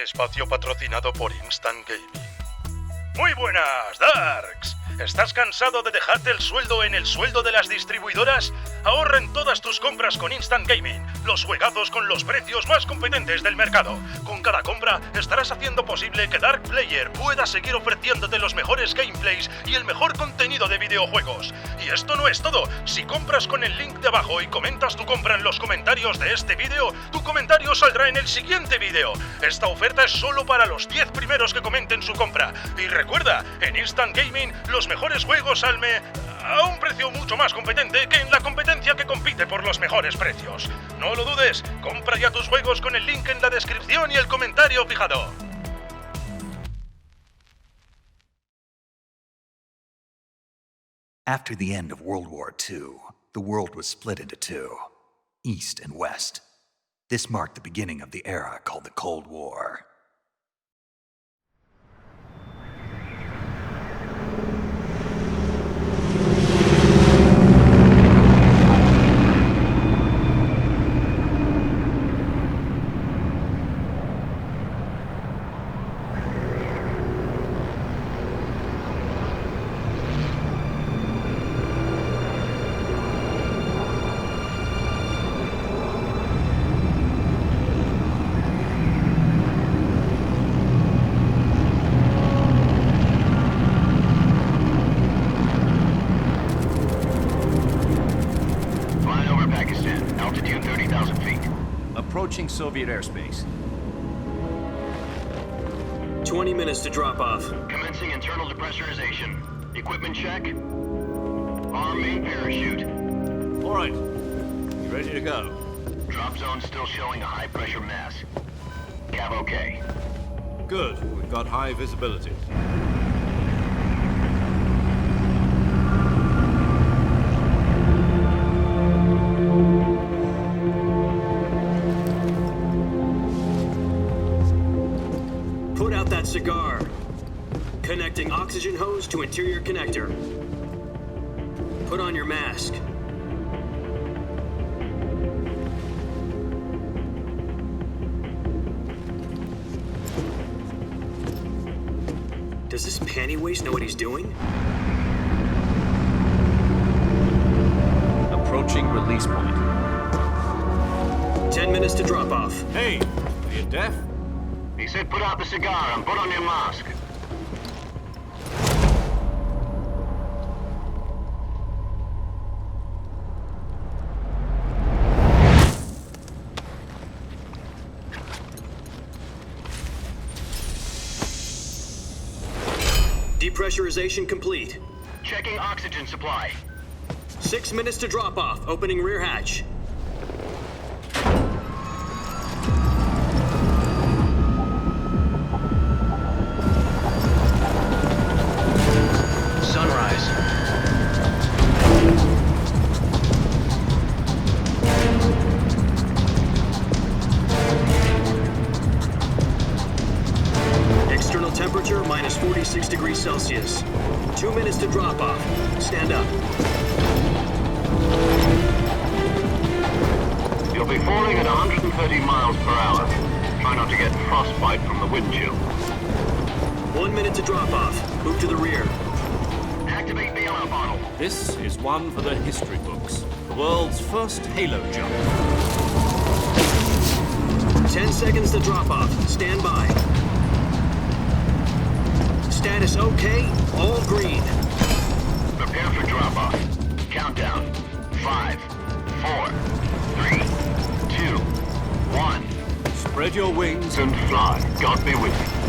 Espacio patrocinado por Instant Gaming. Muy buenas, Darks. ¿Estás cansado de dejarte el sueldo en el sueldo de las distribuidoras? Ahorra en todas tus compras con Instant Gaming, los juegazos con los precios más competentes del mercado. Con cada compra estarás haciendo posible que Dark Player pueda seguir ofreciéndote los mejores gameplays y el mejor contenido de videojuegos. Y esto no es todo. Si compras con el link de abajo y comentas tu compra en los comentarios de este vídeo, tu comentario saldrá en el siguiente vídeo. Esta oferta es solo para los 10 primeros que comenten su compra. Y recuerda, en Instant Gaming, los mejores juegos a un precio mucho más competente que en la competencia que compite por los mejores precios. No lo dudes, compra ya tus juegos con el link en la descripción y el comentario fijado. After the end of World War II, the world was split into two, East and West. This marked the beginning of the era called the Cold War. Approaching Soviet airspace. 20 minutes to drop off. Commencing internal depressurization. Equipment check. Arm main parachute. All right. You ready to go? Drop zone still showing a high pressure mass. Cav okay. Good. We've got high visibility. Cigar. Connecting oxygen hose to interior connector. Put on your mask. Does this panty waste know what he's doing? Approaching release point. 10 minutes to drop off. Hey, are you deaf? He said put out the cigar and put on your mask. Depressurization complete. Checking oxygen supply. 6 minutes to drop off. Opening rear hatch. Temperature minus 46 degrees Celsius. 2 minutes to drop off. Stand up. You'll be falling at 130 miles per hour. Try not to get frostbite from the wind chill. 1 minute to drop off. Move to the rear. Activate the alarm bottle. This is one for the history books. The world's first halo jump. 10 seconds to drop off. Stand by. Status okay, all green. Prepare for drop-off. Countdown. 5, 4, 3, 2, 1. Spread your wings And fly. God be with you.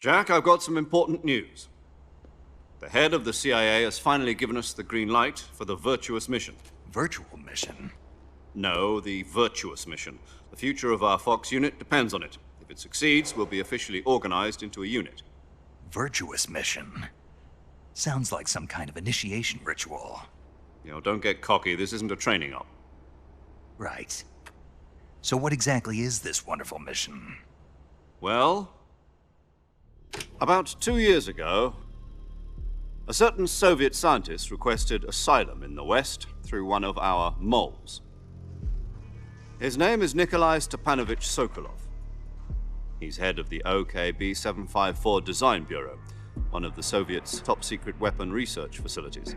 Jack, I've got some important news. The head of the CIA has finally given us the green light for the Virtuous Mission. Virtual mission? No, the Virtuous Mission. The future of our Fox unit depends on it. If it succeeds, we'll be officially organized into a unit. Virtuous Mission. Sounds like some kind of initiation ritual. You know, don't get cocky. This isn't a training op. Right. So what exactly is this wonderful mission? Well, about 2 years ago, a certain Soviet scientist requested asylum in the West through one of our moles. His name is Nikolai Stepanovich Sokolov. He's head of the OKB-754 Design Bureau, one of the Soviets' top-secret weapon research facilities,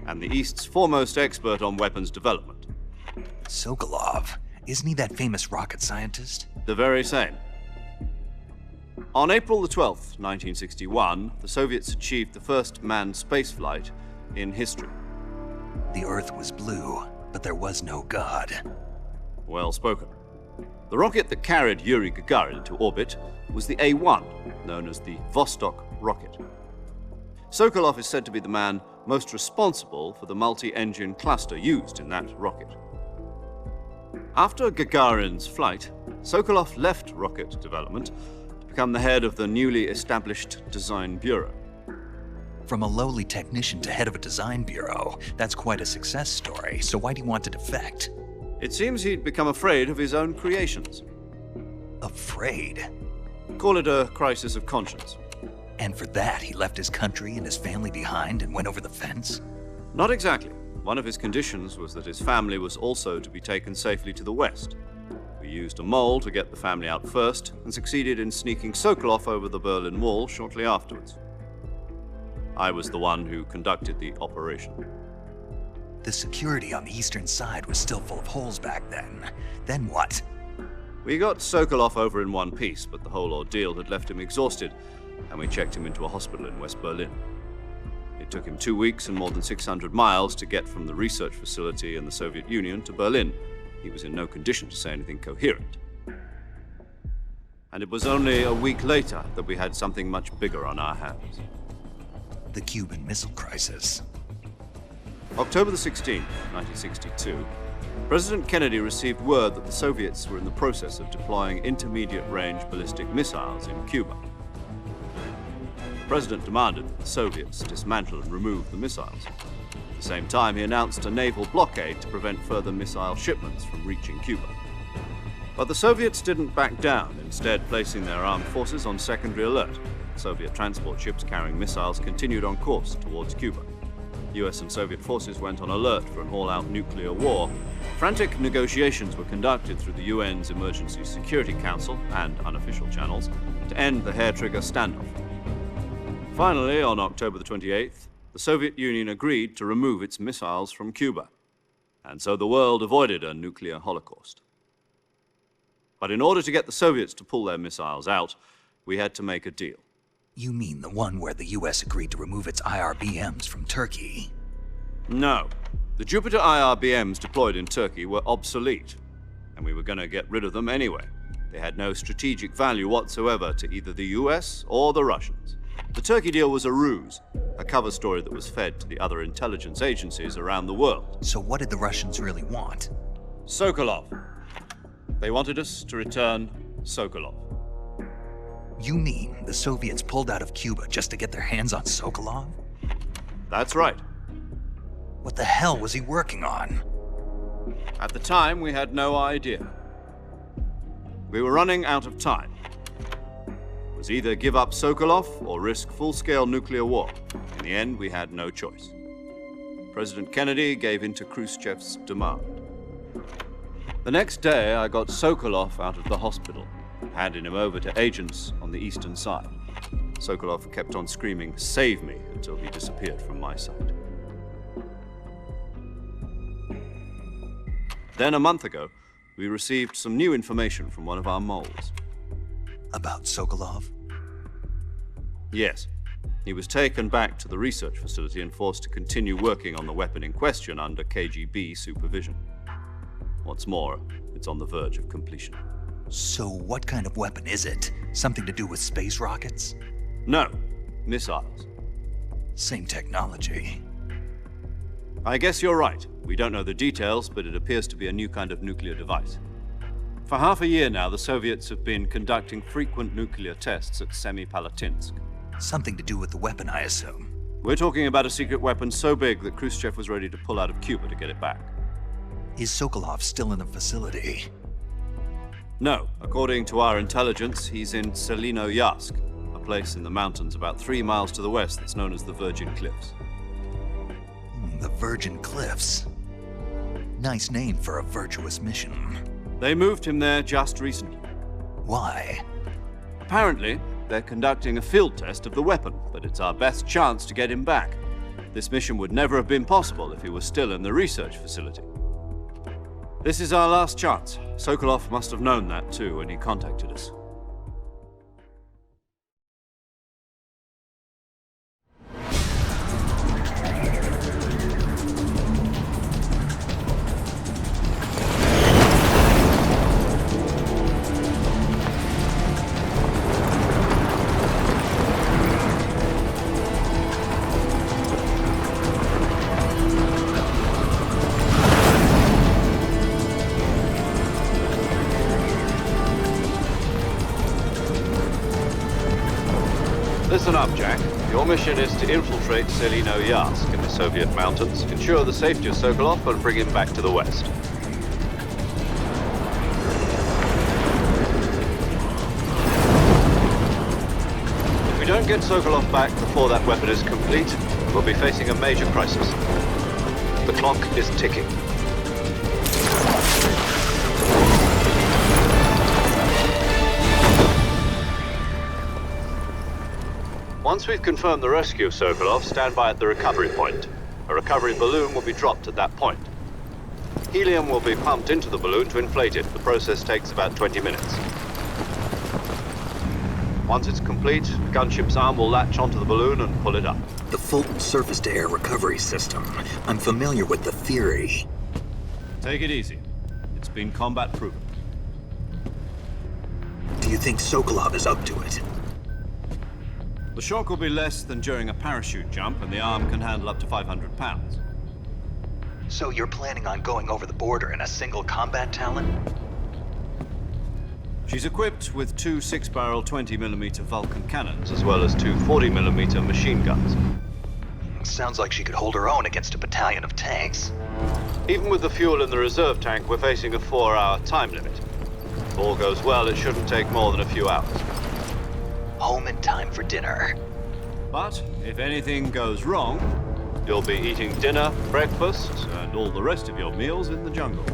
and the East's foremost expert on weapons development. Sokolov? Isn't he that famous rocket scientist? The very same. On April the 12th, 1961, the Soviets achieved the first manned spaceflight in history. The Earth was blue, but there was no God. Well spoken. The rocket that carried Yuri Gagarin into orbit was the A-1, known as the Vostok rocket. Sokolov is said to be the man most responsible for the multi-engine cluster used in that rocket. After Gagarin's flight, Sokolov left rocket development to become the head of the newly established Design Bureau. From a lowly technician to head of a design bureau, that's quite a success story, so why do you want to defect? It seems he'd become afraid of his own creations. Afraid? Call it a crisis of conscience. And for that, he left his country and his family behind and went over the fence? Not exactly. One of his conditions was that his family was also to be taken safely to the West. We used a mole to get the family out first and succeeded in sneaking Sokolov over the Berlin Wall shortly afterwards. I was the one who conducted the operation. The security on the eastern side was still full of holes back then. Then what? We got Sokolov over in one piece, but the whole ordeal had left him exhausted, and we checked him into a hospital in West Berlin. It took him 2 weeks and more than 600 miles to get from the research facility in the Soviet Union to Berlin. He was in no condition to say anything coherent. And it was only a week later that we had something much bigger on our hands. The Cuban Missile Crisis. October the 16th, 1962, President Kennedy received word that the Soviets were in the process of deploying intermediate-range ballistic missiles in Cuba. The President demanded that the Soviets dismantle and remove the missiles. At the same time, he announced a naval blockade to prevent further missile shipments from reaching Cuba. But the Soviets didn't back down, instead placing their armed forces on secondary alert. Soviet transport ships carrying missiles continued on course towards Cuba. US and Soviet forces went on alert for an all-out nuclear war. Frantic negotiations were conducted through the UN's Emergency Security Council and unofficial channels to end the hair-trigger standoff. Finally, on October the 28th, the Soviet Union agreed to remove its missiles from Cuba, and so the world avoided a nuclear holocaust. But in order to get the Soviets to pull their missiles out, we had to make a deal. You mean the one where the US agreed to remove its IRBMs from Turkey? No. The Jupiter IRBMs deployed in Turkey were obsolete, and we were going to get rid of them anyway. They had no strategic value whatsoever to either the US or the Russians. The Turkey deal was a ruse, a cover story that was fed to the other intelligence agencies around the world. So what did the Russians really want? Sokolov. They wanted us to return Sokolov. You mean the Soviets pulled out of Cuba just to get their hands on Sokolov? That's right. What the hell was he working on? At the time, we had no idea. We were running out of time. It was either give up Sokolov or risk full-scale nuclear war. In the end, we had no choice. President Kennedy gave in to Khrushchev's demand. The next day, I got Sokolov out of the hospital, handing him over to agents on the eastern side. Sokolov kept on screaming, "Save me," until he disappeared from my sight. Then a month ago, we received some new information from one of our moles. About Sokolov? Yes. He was taken back to the research facility and forced to continue working on the weapon in question under KGB supervision. What's more, it's on the verge of completion. So what kind of weapon is it? Something to do with space rockets? No, missiles. Same technology. I guess you're right. We don't know the details, but it appears to be a new kind of nuclear device. For half a year now, the Soviets have been conducting frequent nuclear tests at Semipalatinsk. Something to do with the weapon, I assume. We're talking about a secret weapon so big that Khrushchev was ready to pull out of Cuba to get it back. Is Sokolov still in the facility? No. According to our intelligence, he's in Selino-Yarsk, a place in the mountains about 3 miles to the west that's known as the Virgin Cliffs. The Virgin Cliffs. Nice name for a virtuous mission. They moved him there just recently. Why? Apparently, they're conducting a field test of the weapon, but it's our best chance to get him back. This mission would never have been possible if he was still in the research facility. This is our last chance. Sokolov must have known that too when he contacted us. Listen up, Jack. Your mission is to infiltrate Selino-Yarsk in the Soviet mountains, ensure the safety of Sokolov, and bring him back to the west. If we don't get Sokolov back before that weapon is complete, we'll be facing a major crisis. The clock is ticking. Once we've confirmed the rescue of Sokolov, stand by at the recovery point. A recovery balloon will be dropped at that point. Helium will be pumped into the balloon to inflate it. The process takes about 20 minutes. Once it's complete, the gunship's arm will latch onto the balloon and pull it up. The Fulton surface-to-air recovery system. I'm familiar with the theory. Take it easy. It's been combat proven. Do you think Sokolov is up to it? The shock will be less than during a parachute jump, and the arm can handle up to 500 pounds. So you're planning on going over the border in a single combat Talon? She's equipped with 2 6-barrel 20mm Vulcan cannons, as well as 2 40mm machine guns. Sounds like she could hold her own against a battalion of tanks. Even with the fuel in the reserve tank, we're facing a 4-hour time limit. If all goes well, it shouldn't take more than a few hours. Home in time for dinner. But if anything goes wrong, you'll be eating dinner, breakfast, and all the rest of your meals in the jungle.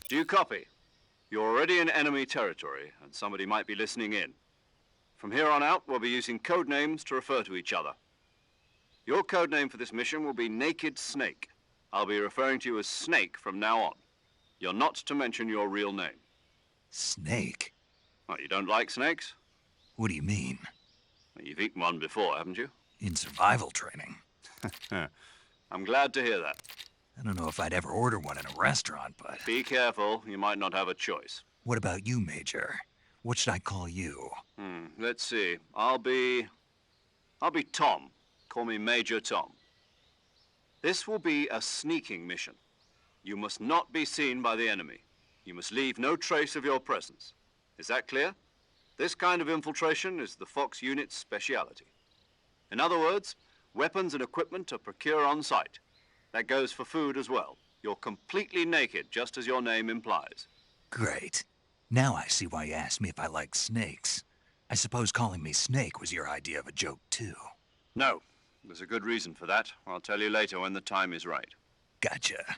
Do you copy? You're already in enemy territory, and somebody might be listening in. From here on out, we'll be using code names to refer to each other. Your code name for this mission will be Naked Snake. I'll be referring to you as Snake from now on. You're not to mention your real name. Snake? What, you don't like snakes? What do you mean? Well, you've eaten one before, haven't you? In survival training. I'm glad to hear that. I don't know if I'd ever order one in a restaurant, but... Be careful, you might not have a choice. What about you, Major? What should I call you? Let's see. I'll be Tom. Call me Major Tom. This will be a sneaking mission. You must not be seen by the enemy. You must leave no trace of your presence. Is that clear? This kind of infiltration is the Fox unit's speciality. In other words, weapons and equipment are procured on site. That goes for food as well. You're completely naked, just as your name implies. Great. Now I see why you asked me if I like snakes. I suppose calling me Snake was your idea of a joke, too. No. There's a good reason for that. I'll tell you later when the time is right. Gotcha.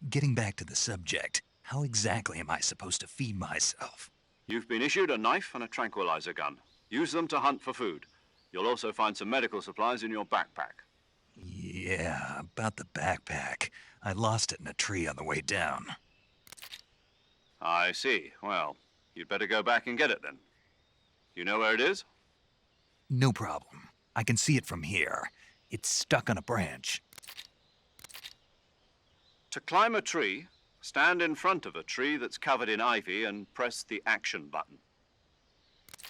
Getting back to the subject, how exactly am I supposed to feed myself? You've been issued a knife and a tranquilizer gun. Use them to hunt for food. You'll also find some medical supplies in your backpack. Yeah, about the backpack. I lost it in a tree on the way down. I see. Well, you'd better go back and get it then. You know where it is? No problem. I can see it from here. It's stuck on a branch. To climb a tree, stand in front of a tree that's covered in ivy and press the action button.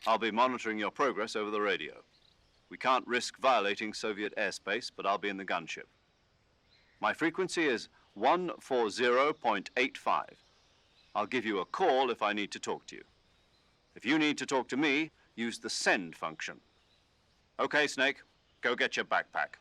I'll be monitoring your progress over the radio. We can't risk violating Soviet airspace, but I'll be in the gunship. My frequency is 140.85. I'll give you a call if I need to talk to you. If you need to talk to me, use the send function. Okay, Snake, go get your backpack.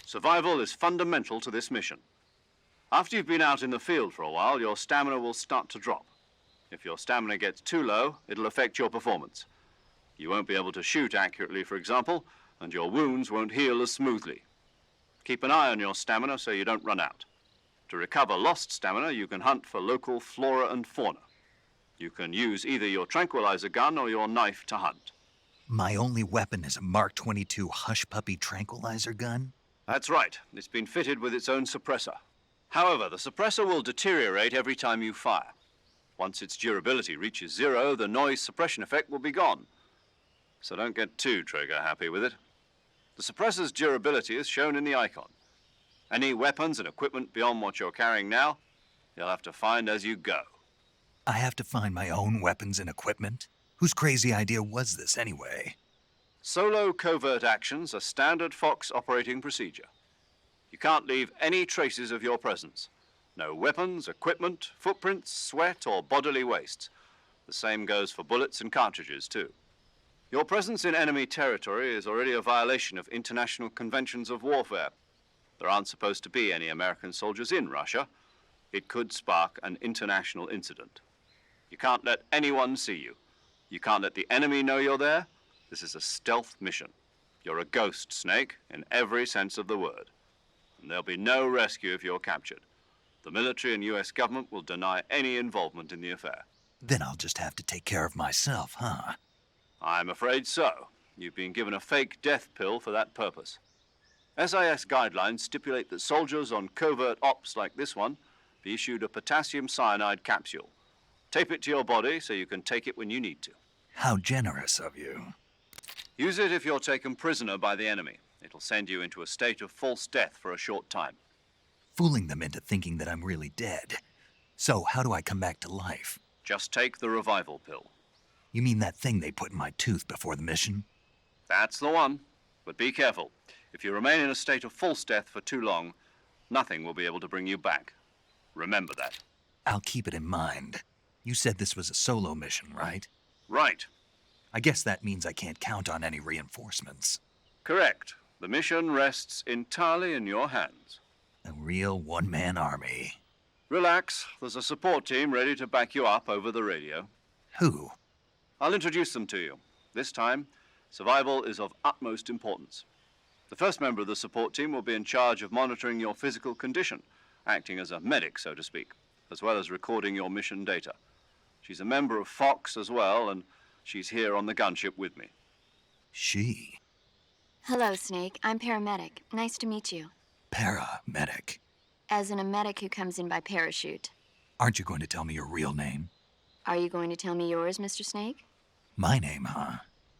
Survival is fundamental to this mission. After you've been out in the field for a while, your stamina will start to drop. If your stamina gets too low, it'll affect your performance. You won't be able to shoot accurately, for example, and your wounds won't heal as smoothly. Keep an eye on your stamina so you don't run out. To recover lost stamina, you can hunt for local flora and fauna. You can use either your tranquilizer gun or your knife to hunt. My only weapon is a Mark 22 Hush Puppy tranquilizer gun? That's right. It's been fitted with its own suppressor. However, the suppressor will deteriorate every time you fire. Once its durability reaches 0, the noise suppression effect will be gone. So don't get too trigger happy with it. The suppressor's durability is shown in the icon. Any weapons and equipment beyond what you're carrying now, you'll have to find as you go. I have to find my own weapons and equipment? Whose crazy idea was this anyway? Solo covert actions are standard Fox operating procedure. You can't leave any traces of your presence. No weapons, equipment, footprints, sweat, or bodily wastes. The same goes for bullets and cartridges, too. Your presence in enemy territory is already a violation of international conventions of warfare. There aren't supposed to be any American soldiers in Russia. It could spark an international incident. You can't let anyone see you. You can't let the enemy know you're there. This is a stealth mission. You're a ghost, Snake, in every sense of the word. And there'll be no rescue if you're captured. The military and US government will deny any involvement in the affair. Then I'll just have to take care of myself, huh? I'm afraid so. You've been given a fake death pill for that purpose. SIS guidelines stipulate that soldiers on covert ops like this one be issued a potassium cyanide capsule. Tape it to your body so you can take it when you need to. How generous of you. Use it if you're taken prisoner by the enemy. It'll send you into a state of false death for a short time. Fooling them into thinking that I'm really dead. So how do I come back to life? Just take the revival pill. You mean that thing they put in my tooth before the mission? That's the one. But be careful. If you remain in a state of false death for too long, nothing will be able to bring you back. Remember that. I'll keep it in mind. You said this was a solo mission, right? Right. I guess that means I can't count on any reinforcements. Correct. The mission rests entirely in your hands. A real one-man army. Relax. There's a support team ready to back you up over the radio. Who? I'll introduce them to you. This time, survival is of utmost importance. The first member of the support team will be in charge of monitoring your physical condition, acting as a medic, so to speak, as well as recording your mission data. She's a member of Fox as well, and she's here on the gunship with me. She? Hello, Snake. I'm paramedic. Nice to meet you. Paramedic. As in a medic who comes in by parachute. Aren't you going to tell me your real name? Are you going to tell me yours, Mr. Snake? My name, huh?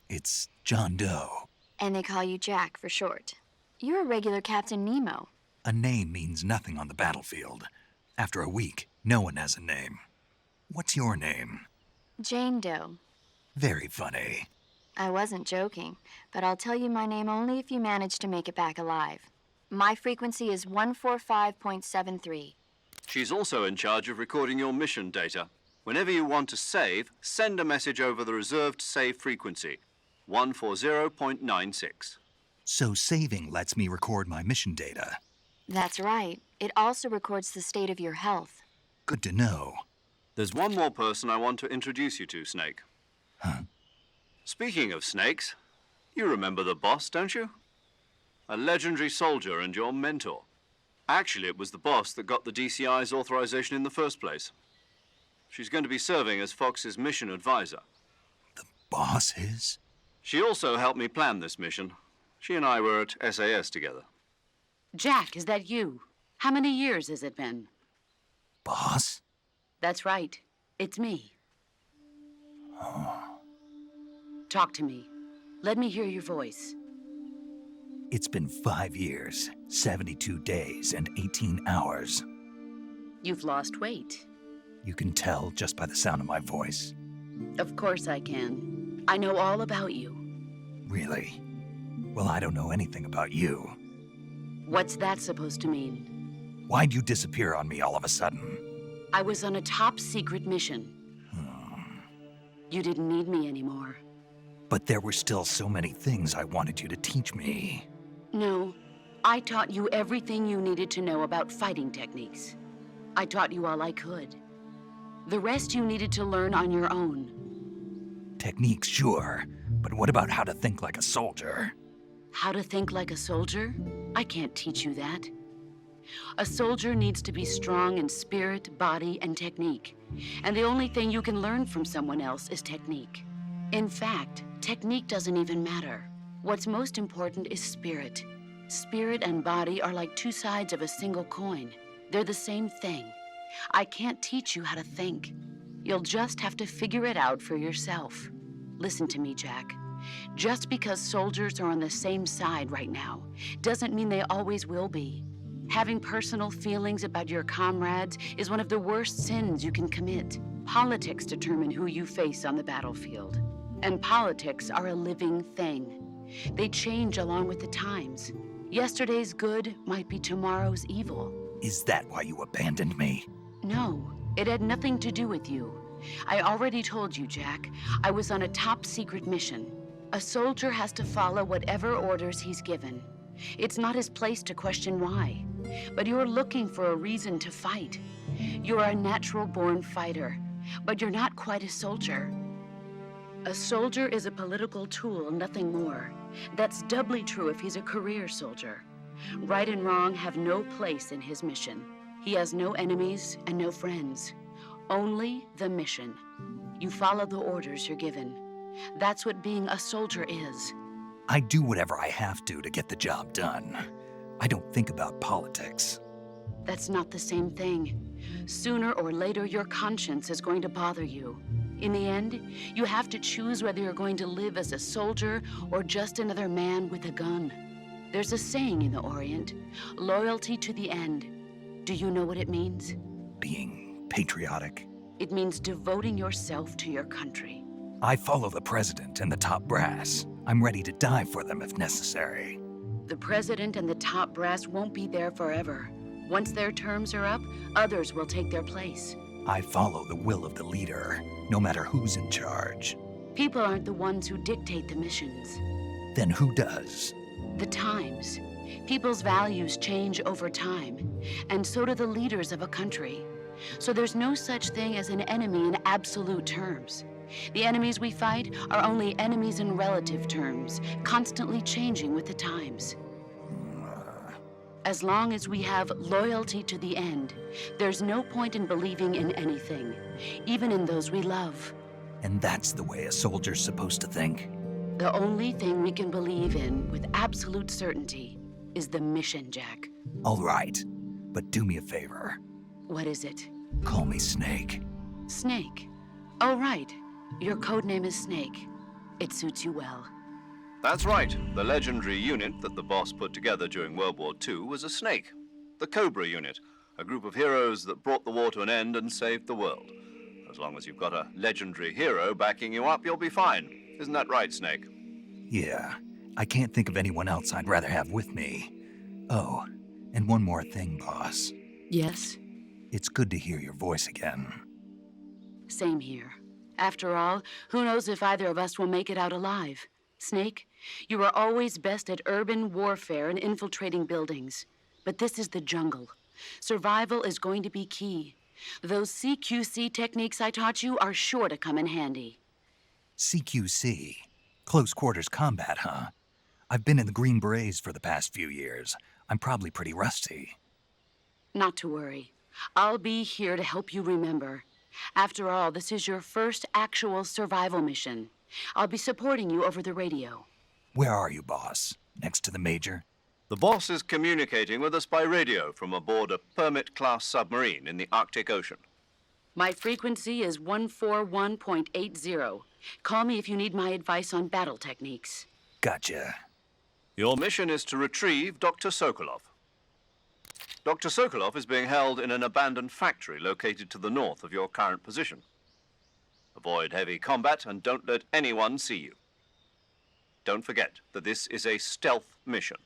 It's John Doe. And they call you Jack for short. You're a regular Captain Nemo. A name means nothing on the battlefield. After a week, no one has a name. What's your name? Jane Doe. Very funny. I wasn't joking, but I'll tell you my name only if you manage to make it back alive. My frequency is 145.73. She's also in charge of recording your mission data. Whenever you want to save, send a message over the reserved save frequency, 140.96. So saving lets me record my mission data. That's right. It also records the state of your health. Good to know. There's one more person I want to introduce you to, Snake. Huh? Speaking of snakes, you remember the boss, don't you? A legendary soldier and your mentor. Actually, it was the boss that got the DCI's authorization in the first place. She's going to be serving as Fox's mission advisor. The boss is? She also helped me plan this mission. She and I were at SAS together. Jack, is that you? How many years has it been? Boss? That's right. It's me. Oh. Talk to me. Let me hear your voice. It's been 5 years, 72 days, and 18 hours. You've lost weight. You can tell just by the sound of my voice. Of course I can. I know all about you. Really? Well, I don't know anything about you. What's that supposed to mean? Why'd you disappear on me all of a sudden? I was on a top-secret mission. You didn't need me anymore. But there were still so many things I wanted you to teach me. No, I taught you everything you needed to know about fighting techniques. I taught you all I could. The rest you needed to learn on your own. Techniques, sure. But what about how to think like a soldier? How to think like a soldier? I can't teach you that. A soldier needs to be strong in spirit, body, and technique. And the only thing you can learn from someone else is technique. In fact, technique doesn't even matter. What's most important is spirit. Spirit and body are like two sides of a single coin. They're the same thing. I can't teach you how to think. You'll just have to figure it out for yourself. Listen to me, Jack. Just because soldiers are on the same side right now doesn't mean they always will be. Having personal feelings about your comrades is one of the worst sins you can commit. Politics determine who you face on the battlefield. And politics are a living thing. They change along with the times. Yesterday's good might be tomorrow's evil. Is that why you abandoned me? No, it had nothing to do with you. I already told you, Jack. I was on a top-secret mission. A soldier has to follow whatever orders he's given. It's not his place to question why. But you're looking for a reason to fight. You're a natural-born fighter, but you're not quite a soldier. A soldier is a political tool, nothing more. That's doubly true if he's a career soldier. Right and wrong have no place in his mission. He has no enemies and no friends. Only the mission. You follow the orders you're given. That's what being a soldier is. I do whatever I have to get the job done. I don't think about politics. That's not the same thing. Sooner or later, your conscience is going to bother you. In the end, you have to choose whether you're going to live as a soldier or just another man with a gun. There's a saying in the Orient, loyalty to the end. Do you know what it means? Being patriotic. It means devoting yourself to your country. I follow the president and the top brass. I'm ready to die for them if necessary. The president and the top brass won't be there forever. Once their terms are up, others will take their place. I follow the will of the leader, no matter who's in charge. People aren't the ones who dictate the missions. Then who does? The times. People's values change over time, and so do the leaders of a country. So there's no such thing as an enemy in absolute terms. The enemies we fight are only enemies in relative terms, constantly changing with the times. As long as we have loyalty to the end, there's no point in believing in anything, even in those we love. And that's the way a soldier's supposed to think? The only thing we can believe in with absolute certainty is the mission, Jack. All right, but do me a favor. What is it? Call me Snake. Snake. Oh, right. Your codename is Snake. It suits you well. That's right. The legendary unit that the boss put together during World War II was a snake. The Cobra unit, a group of heroes that brought the war to an end and saved the world. As long as you've got a legendary hero backing you up, you'll be fine. Isn't that right, Snake? Yeah, I can't think of anyone else I'd rather have with me. Oh, and one more thing, boss. Yes? It's good to hear your voice again. Same here. After all, who knows if either of us will make it out alive? Snake, you are always best at urban warfare and infiltrating buildings. But this is the jungle. Survival is going to be key. Those CQC techniques I taught you are sure to come in handy. CQC? Close quarters combat, huh? I've been in the Green Berets for the past few years. I'm probably pretty rusty. Not to worry. I'll be here to help you remember. After all, this is your first actual survival mission. I'll be supporting you over the radio. Where are you, boss? Next to the Major? The boss is communicating with us by radio from aboard a Permit-class submarine in the Arctic Ocean. My frequency is 141.80. Call me if you need my advice on battle techniques. Gotcha. Your mission is to retrieve Dr. Sokolov. Dr. Sokolov is being held in an abandoned factory located to the north of your current position. Avoid heavy combat and don't let anyone see you. Don't forget that this is a stealth mission.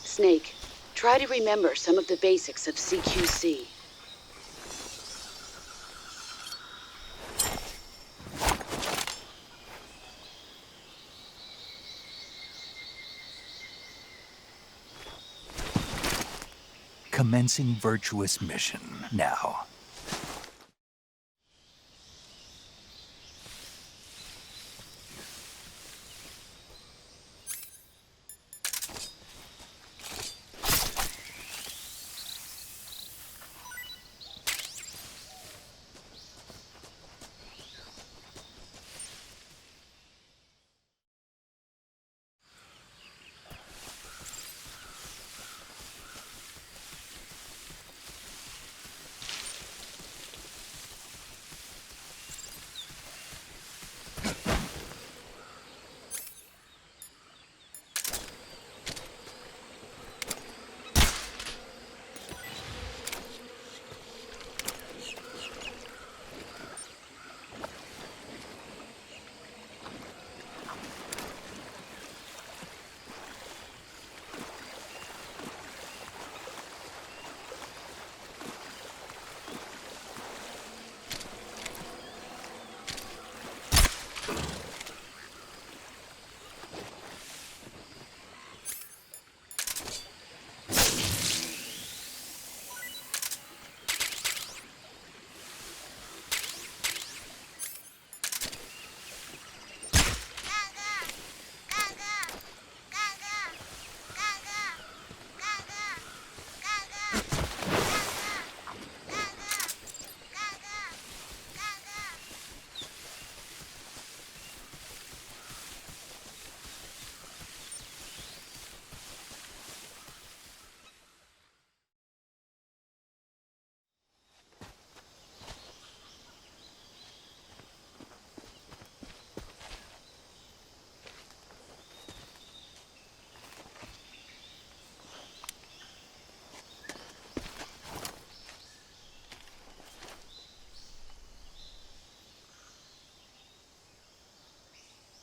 Snake, try to remember some of the basics of CQC. Commencing Virtuous Mission now.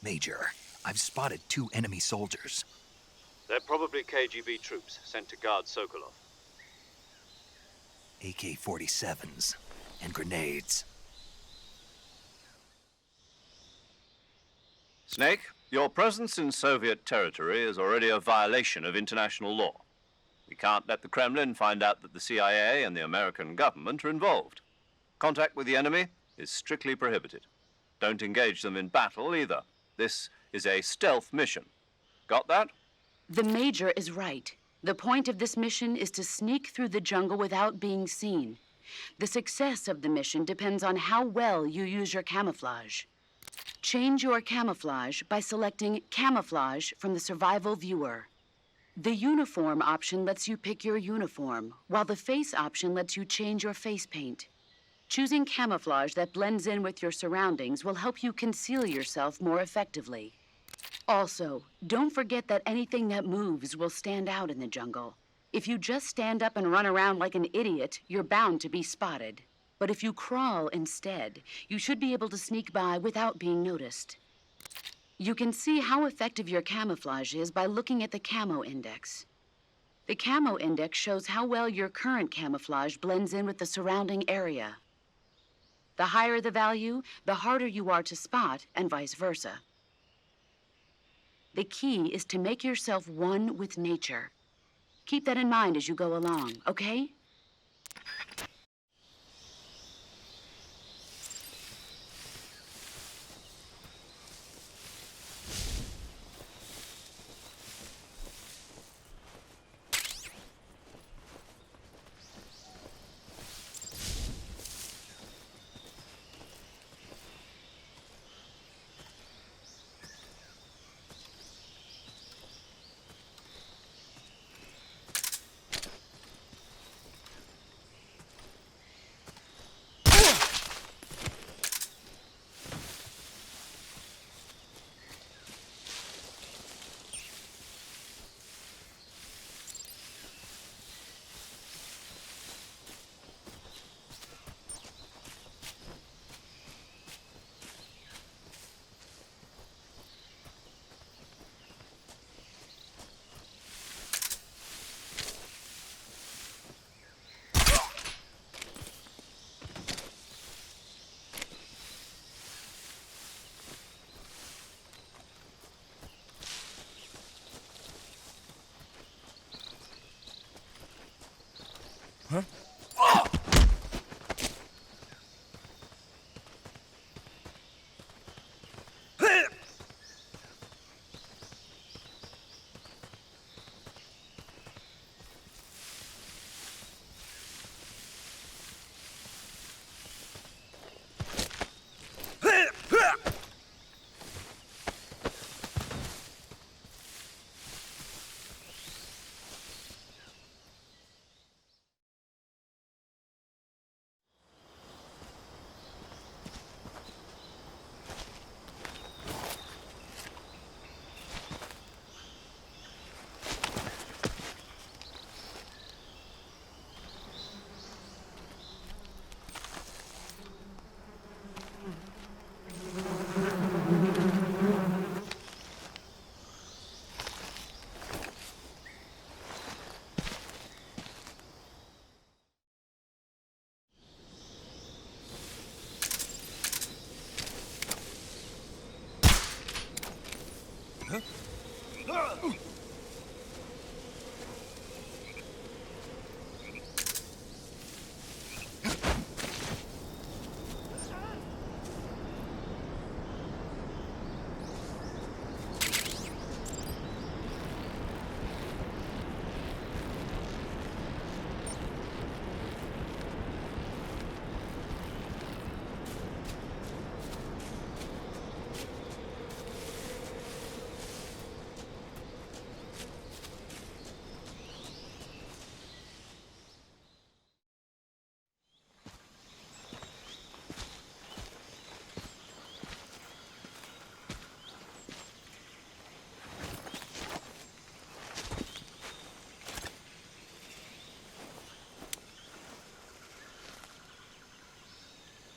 Major, I've spotted 2 enemy soldiers. They're probably KGB troops sent to guard Sokolov. AK-47s and grenades. Snake, your presence in Soviet territory is already a violation of international law. We can't let the Kremlin find out that the CIA and the American government are involved. Contact with the enemy is strictly prohibited. Don't engage them in battle either. This is a stealth mission. Got that? The Major is right. The point of this mission is to sneak through the jungle without being seen. The success of the mission depends on how well you use your camouflage. Change your camouflage by selecting Camouflage from the Survival Viewer. The Uniform option lets you pick your uniform, while the Face option lets you change your face paint. Choosing camouflage that blends in with your surroundings will help you conceal yourself more effectively. Also, don't forget that anything that moves will stand out in the jungle. If you just stand up and run around like an idiot, you're bound to be spotted. But if you crawl instead, you should be able to sneak by without being noticed. You can see how effective your camouflage is by looking at the Camo Index. The Camo Index shows how well your current camouflage blends in with the surrounding area. The higher the value, the harder you are to spot, and vice versa. The key is to make yourself one with nature. Keep that in mind as you go along, okay? Huh?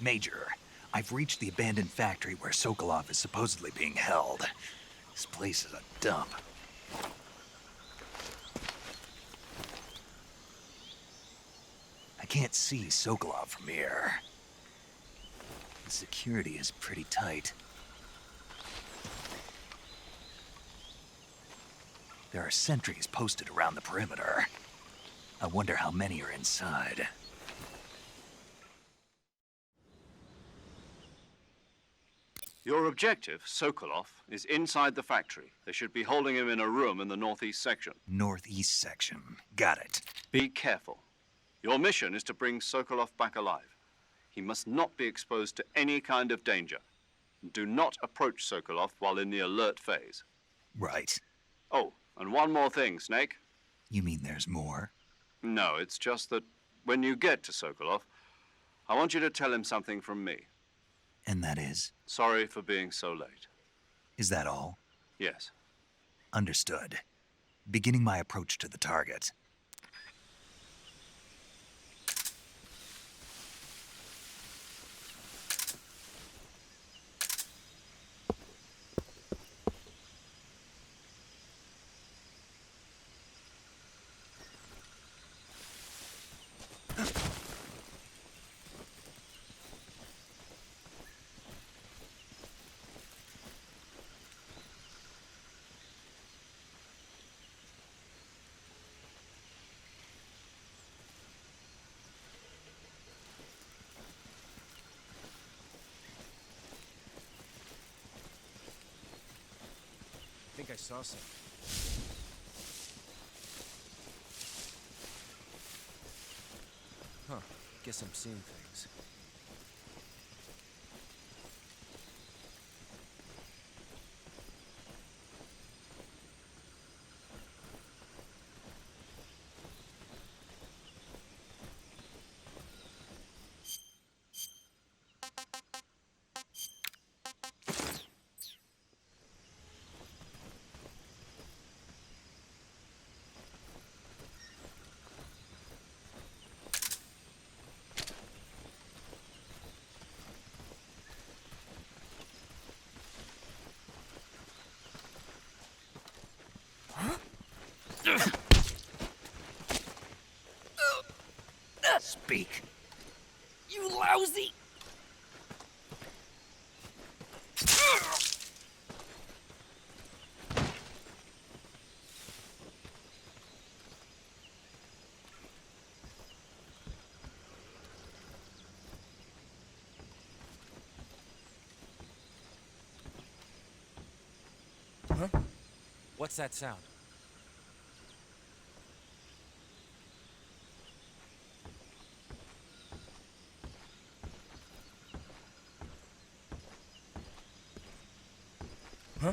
Major, I've reached the abandoned factory where Sokolov is supposedly being held. This place is a dump. I can't see Sokolov from here. The security is pretty tight. There are sentries posted around the perimeter. I wonder how many are inside. Your objective, Sokolov, is inside the factory. They should be holding him in a room in the northeast section. Northeast section. Got it. Be careful. Your mission is to bring Sokolov back alive. He must not be exposed to any kind of danger. Do not approach Sokolov while in the alert phase. Right. Oh, and one more thing, Snake. You mean there's more? No, it's just that when you get to Sokolov, I want you to tell him something from me. And that is? Sorry for being so late. Is that all? Yes. Understood. Beginning my approach to the target. I think I saw something. Huh. Guess I'm seeing things. Speak. You lousy! Huh? What's that sound? Huh?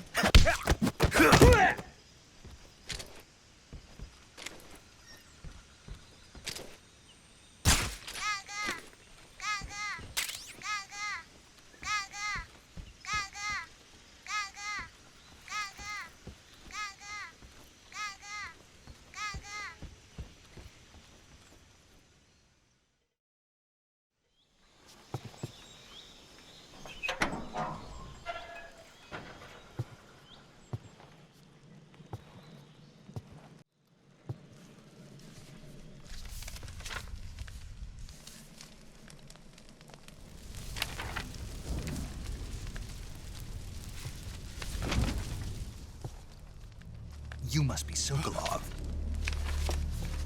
You must be Sokolov.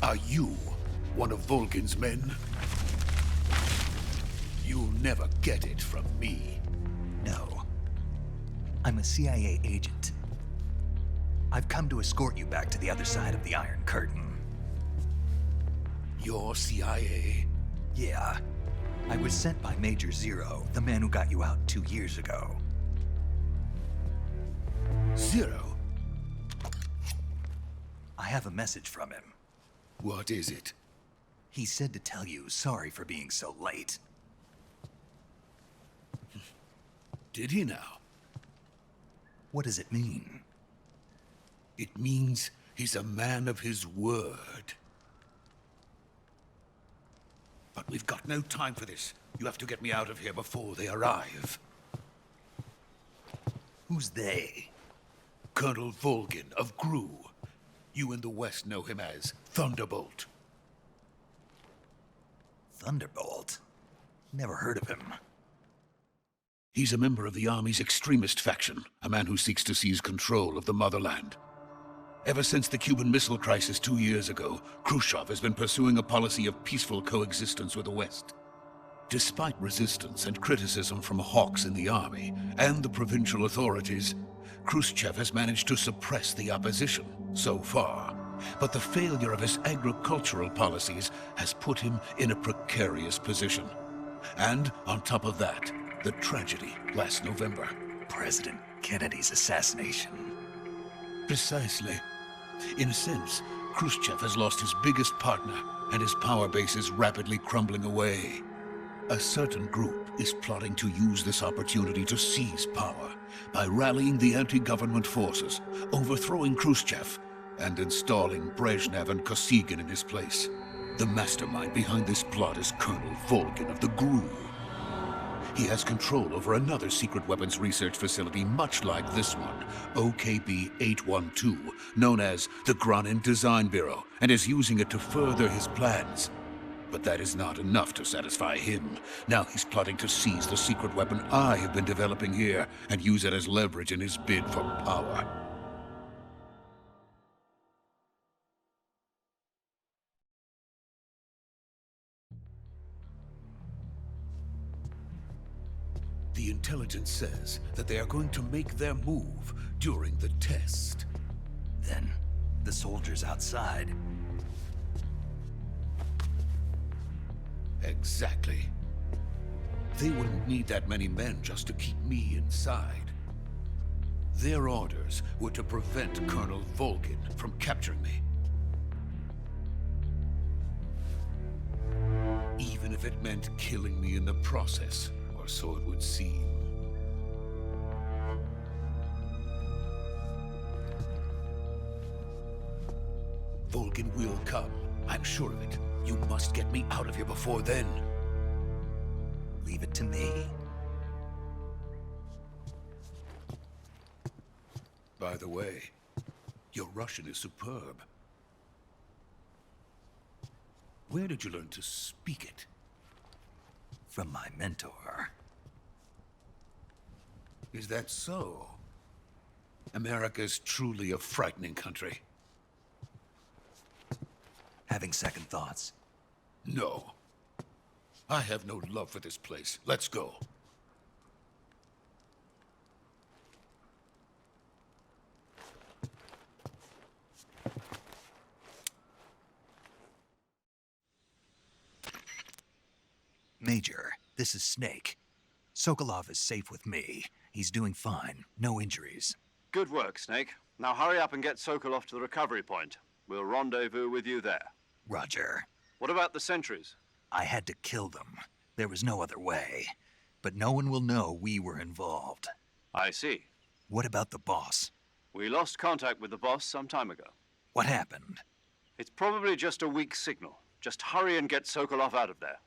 Are you one of Volgin's men? You'll never get it from me. No. I'm a CIA agent. I've come to escort you back to the other side of the Iron Curtain. You're CIA? Yeah. I was sent by Major Zero, the man who got you out 2 years ago. Zero? I have a message from him. What is it? He said to tell you sorry for being so late. Did he now? What does it mean? It means he's a man of his word. But we've got no time for this. You have to get me out of here before they arrive. Who's they? Colonel Volgin of GRU. You in the West know him as Thunderbolt. Thunderbolt? Never heard of him. He's a member of the Army's extremist faction, a man who seeks to seize control of the motherland. Ever since the Cuban Missile Crisis 2 years ago, Khrushchev has been pursuing a policy of peaceful coexistence with the West. Despite resistance and criticism from hawks in the army and the provincial authorities, Khrushchev has managed to suppress the opposition so far. But the failure of his agricultural policies has put him in a precarious position. And on top of that, the tragedy last November. President Kennedy's assassination. Precisely. In a sense, Khrushchev has lost his biggest partner, and his power base is rapidly crumbling away. A certain group is plotting to use this opportunity to seize power by rallying the anti-government forces, overthrowing Khrushchev, and installing Brezhnev and Kosygin in his place. The mastermind behind this plot is Colonel Volgin of the GRU. He has control over another secret weapons research facility much like this one, OKB-812, known as the Granin Design Bureau, and is using it to further his plans. But that is not enough to satisfy him. Now he's plotting to seize the secret weapon I have been developing here and use it as leverage in his bid for power. The intelligence says that they are going to make their move during the test. Then, the soldiers outside. Exactly. They wouldn't need that many men just to keep me inside. Their orders were to prevent Colonel Volgin from capturing me. Even if it meant killing me in the process. Or so it would seem. Volgin will come. I'm sure of it. You must get me out of here before then. Leave it to me. By the way, your Russian is superb. Where did you learn to speak it? From my mentor. Is that so? America's truly a frightening country. Having second thoughts? No. I have no love for this place. Let's go. Major, this is Snake. Sokolov is safe with me. He's doing fine. No injuries. Good work, Snake. Now hurry up and get Sokolov to the recovery point. We'll rendezvous with you there. Roger. What about the sentries? I had to kill them. There was no other way. But no one will know we were involved. I see. What about the boss? We lost contact with the boss some time ago. What happened? It's probably just a weak signal. Just hurry and get Sokolov out of there.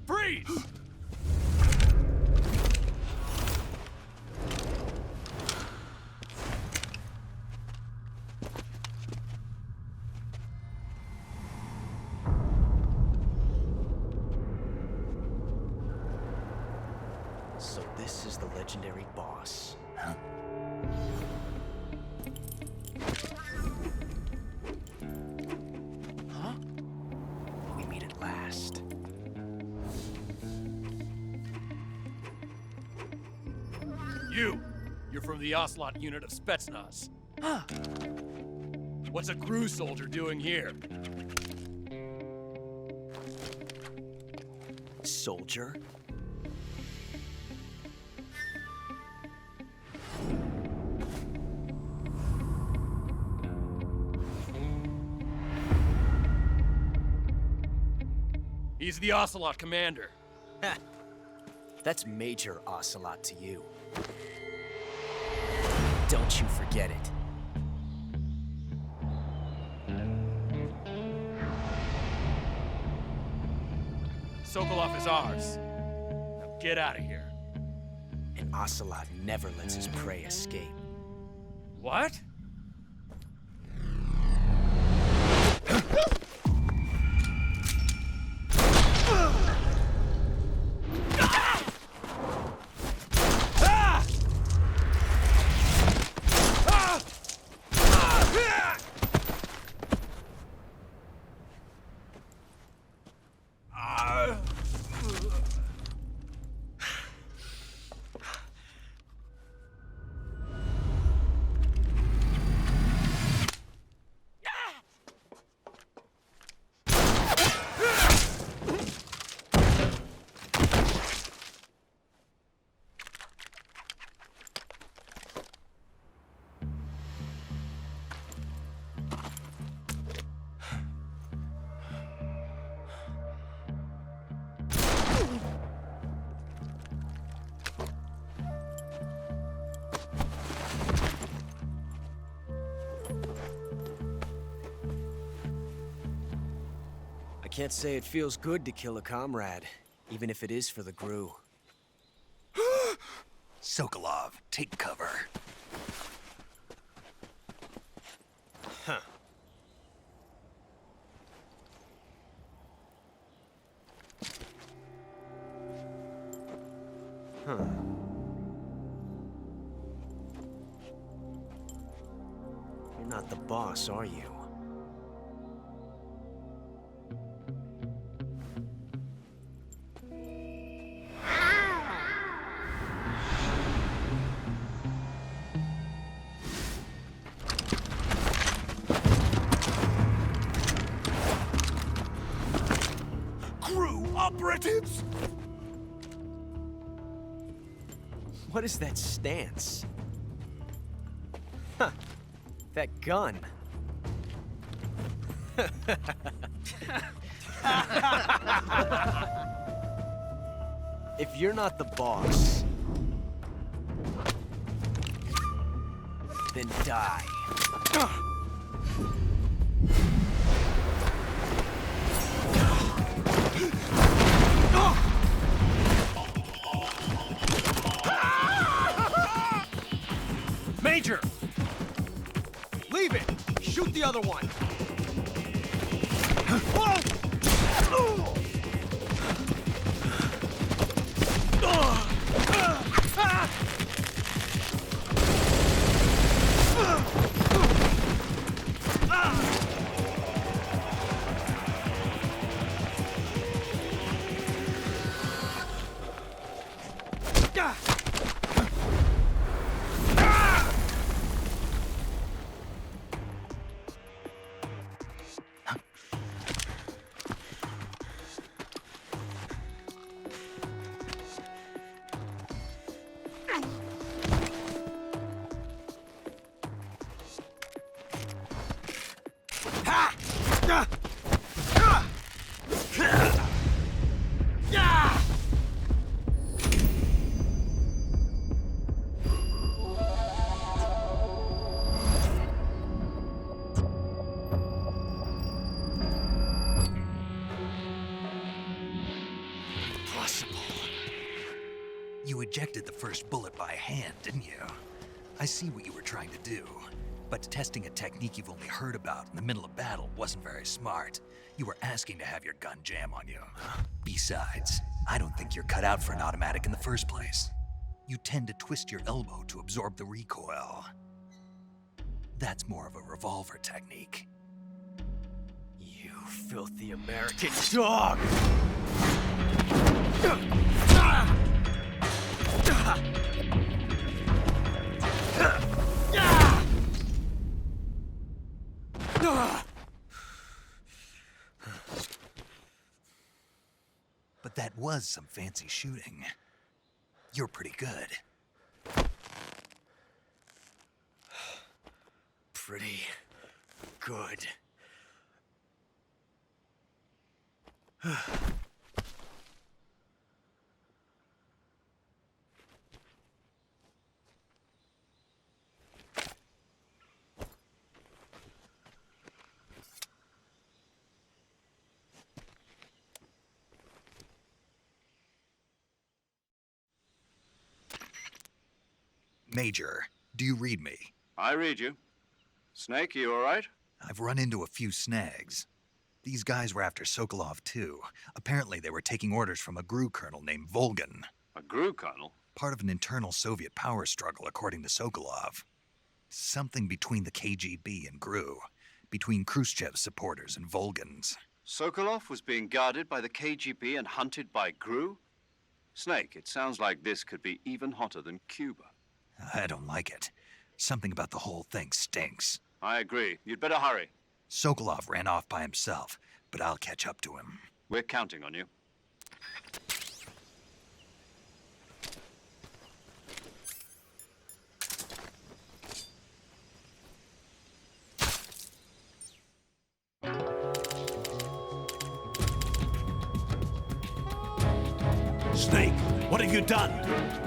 Freeze! So this is the legendary boss. Huh? Huh? We meet at last. You're from the Ocelot unit of Spetsnaz. What's a crew soldier doing here? Soldier? He's the Ocelot commander. Ha! That's Major Ocelot to you. Don't you forget it. Sokolov is ours. Now get out of here. And Ocelot never lets his prey escape. What? I can't say it feels good to kill a comrade, even if it is for the GRU. Sokolov, take cover. Huh. Huh. You're not the boss, are you? Operatives! What is that stance? Huh. That gun. If you're not the boss, then die. Major! Leave it! Shoot the other one! You ejected the first bullet by hand, didn't you? I see what you were trying to do. But testing a technique you've only heard about in the middle of battle wasn't very smart. You were asking to have your gun jam on you. Besides, I don't think you're cut out for an automatic in the first place. You tend to twist your elbow to absorb the recoil. That's more of a revolver technique. You filthy American dog! was some fancy shooting. You're pretty good. Pretty good. Major, do you read me? I read you. Snake, you all right? I've run into a few snags. These guys were after Sokolov, too. Apparently, they were taking orders from a GRU colonel named Volgan. A GRU colonel? Part of an internal Soviet power struggle, according to Sokolov. Something between the KGB and GRU. Between Khrushchev's supporters and Volgan's. Sokolov was being guarded by the KGB and hunted by GRU? Snake, it sounds like this could be even hotter than Cuba. I don't like it. Something about the whole thing stinks. I agree. You'd better hurry. Sokolov ran off by himself, but I'll catch up to him. We're counting on you. Snake, what have you done?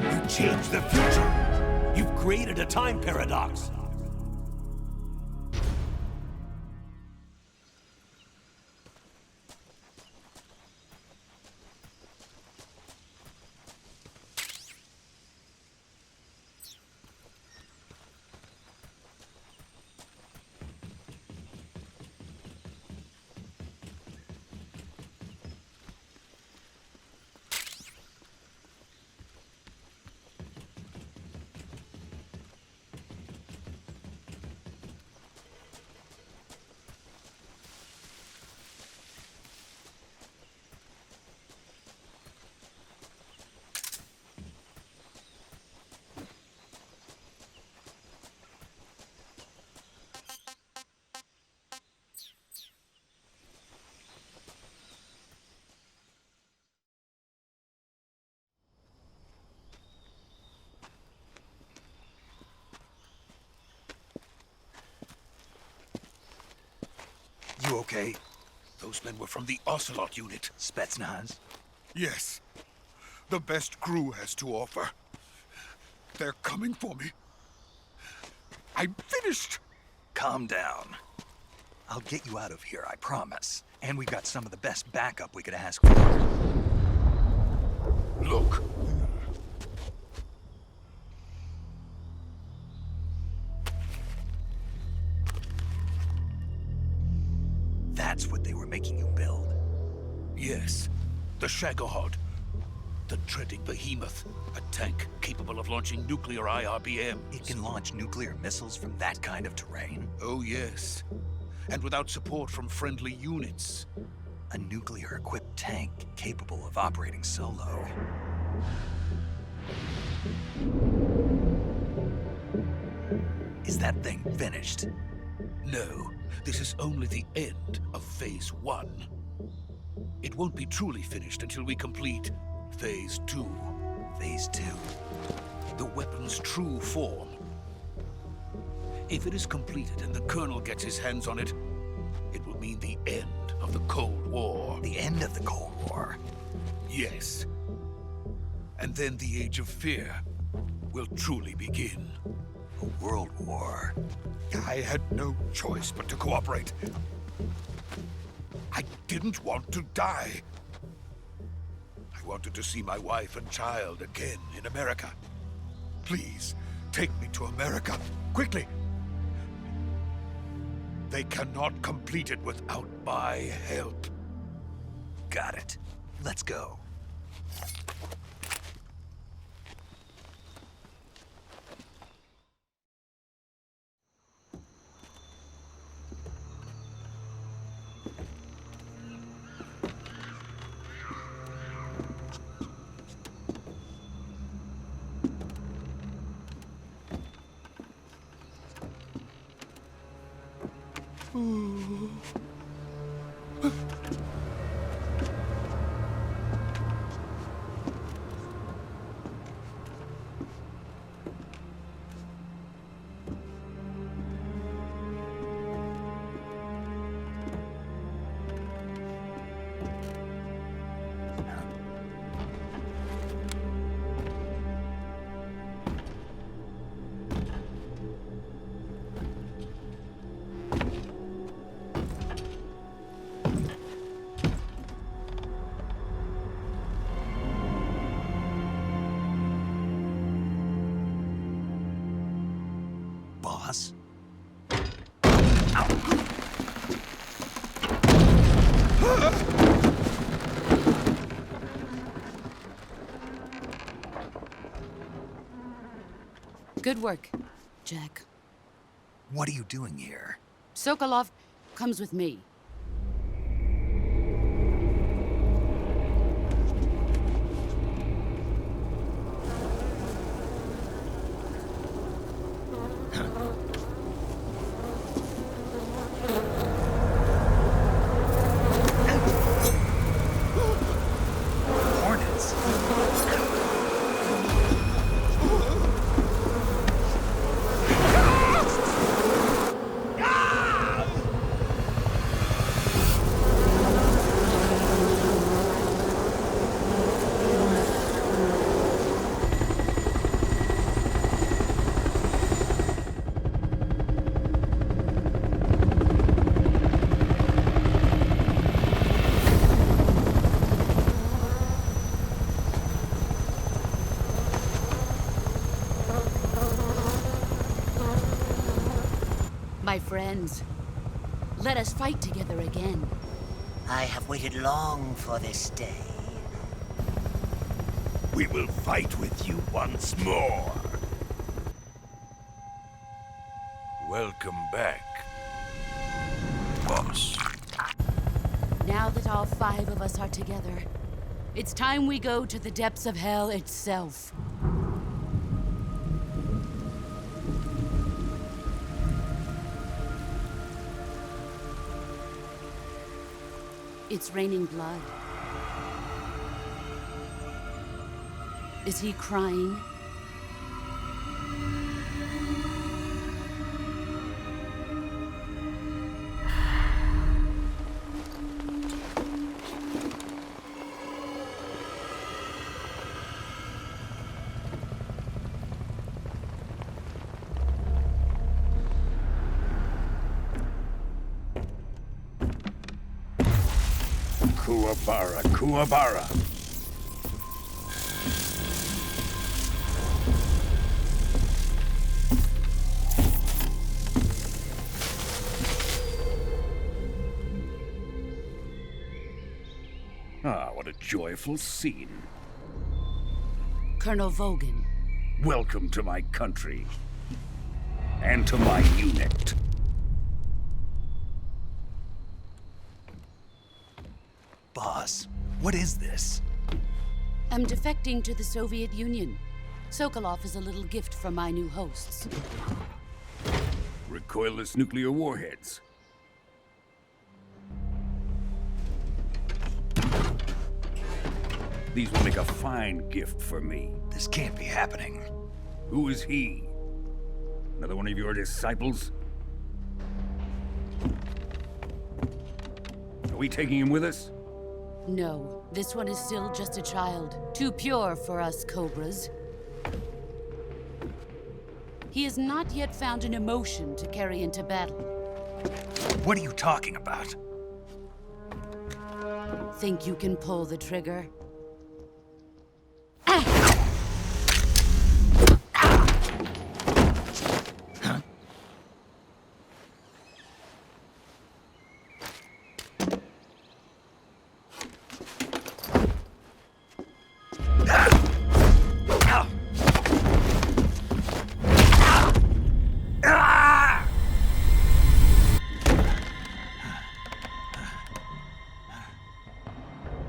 You changed the future. You've created a time paradox. You okay? Those men were from the Ocelot unit. Spetsnaz? Yes. The best GRU has to offer. They're coming for me. I'm finished. Calm down. I'll get you out of here, I promise. And we've got some of the best backup we could ask for. Look. That's what they were making you build? Yes. The Shagohod. The dreading behemoth. A tank capable of launching nuclear IRBMs. It can launch nuclear missiles from that kind of terrain? Oh, yes. And without support from friendly units. A nuclear-equipped tank capable of operating solo. Is that thing finished? No. This is only the end of Phase 1. It won't be truly finished until we complete Phase 2. Phase 2? The weapon's true form. If it is completed and the Colonel gets his hands on it, it will mean the end of the Cold War. The end of the Cold War? Yes. And then the Age of Fear will truly begin. A world war? I had no choice but to cooperate. I didn't want to die. I wanted to see my wife and child again in America. Please, take me to America, quickly. They cannot complete it without my help. Got it. Let's go. boss. Good work, Jack. What are you doing here? Sokolov comes with me. Hornets. My friends, let us fight together again. I have waited long for this day. We will fight with you once more. Welcome back, boss. Now that all 5 of us are together, it's time we go to the depths of hell itself. It's raining blood. Is he crying? Kuwabara, Kuwabara. Ah, what a joyful scene. Colonel Vogan. Welcome to my country. And to my unit. Boss, what is this? I'm defecting to the Soviet Union. Sokolov is a little gift from my new hosts. Recoilless nuclear warheads. These will make a fine gift for me. This can't be happening. Who is he? Another one of your disciples? Are we taking him with us? No, this one is still just a child. Too pure for us Cobras. He has not yet found an emotion to carry into battle. What are you talking about? Think you can pull the trigger?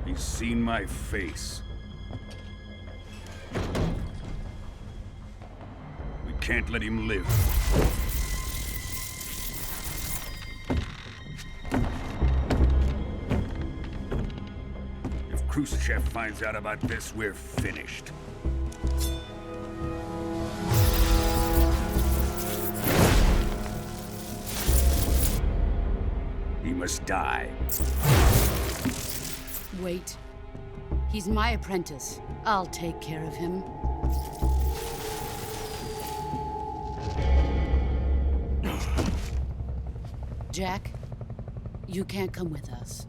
He's seen my face. We can't let him live. If Khrushchev finds out about this, we're finished. He must die. Wait. He's my apprentice. I'll take care of him. Jack, you can't come with us.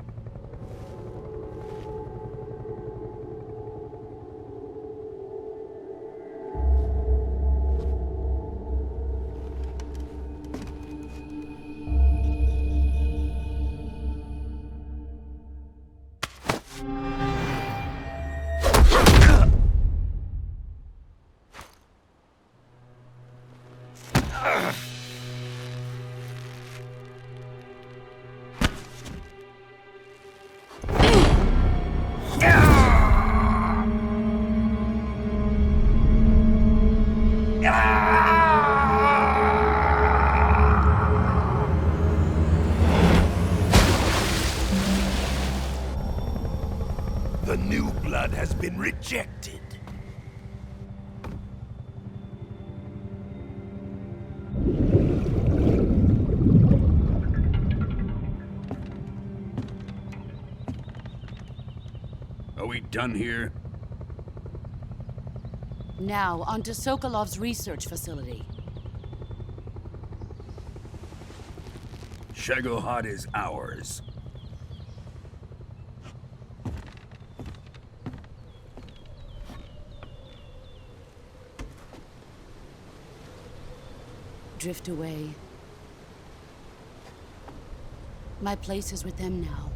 ejected. Are we done here? Now, on to Sokolov's research facility. Shagohod is ours. Drift away. My place is with them now.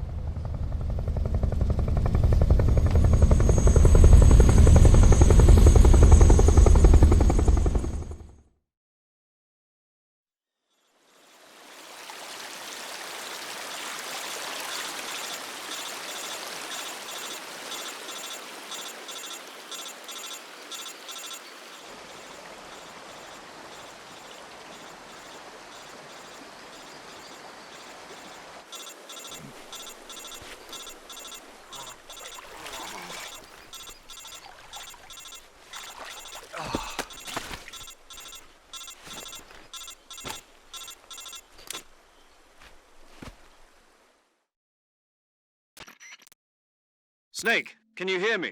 Snake, can you hear me?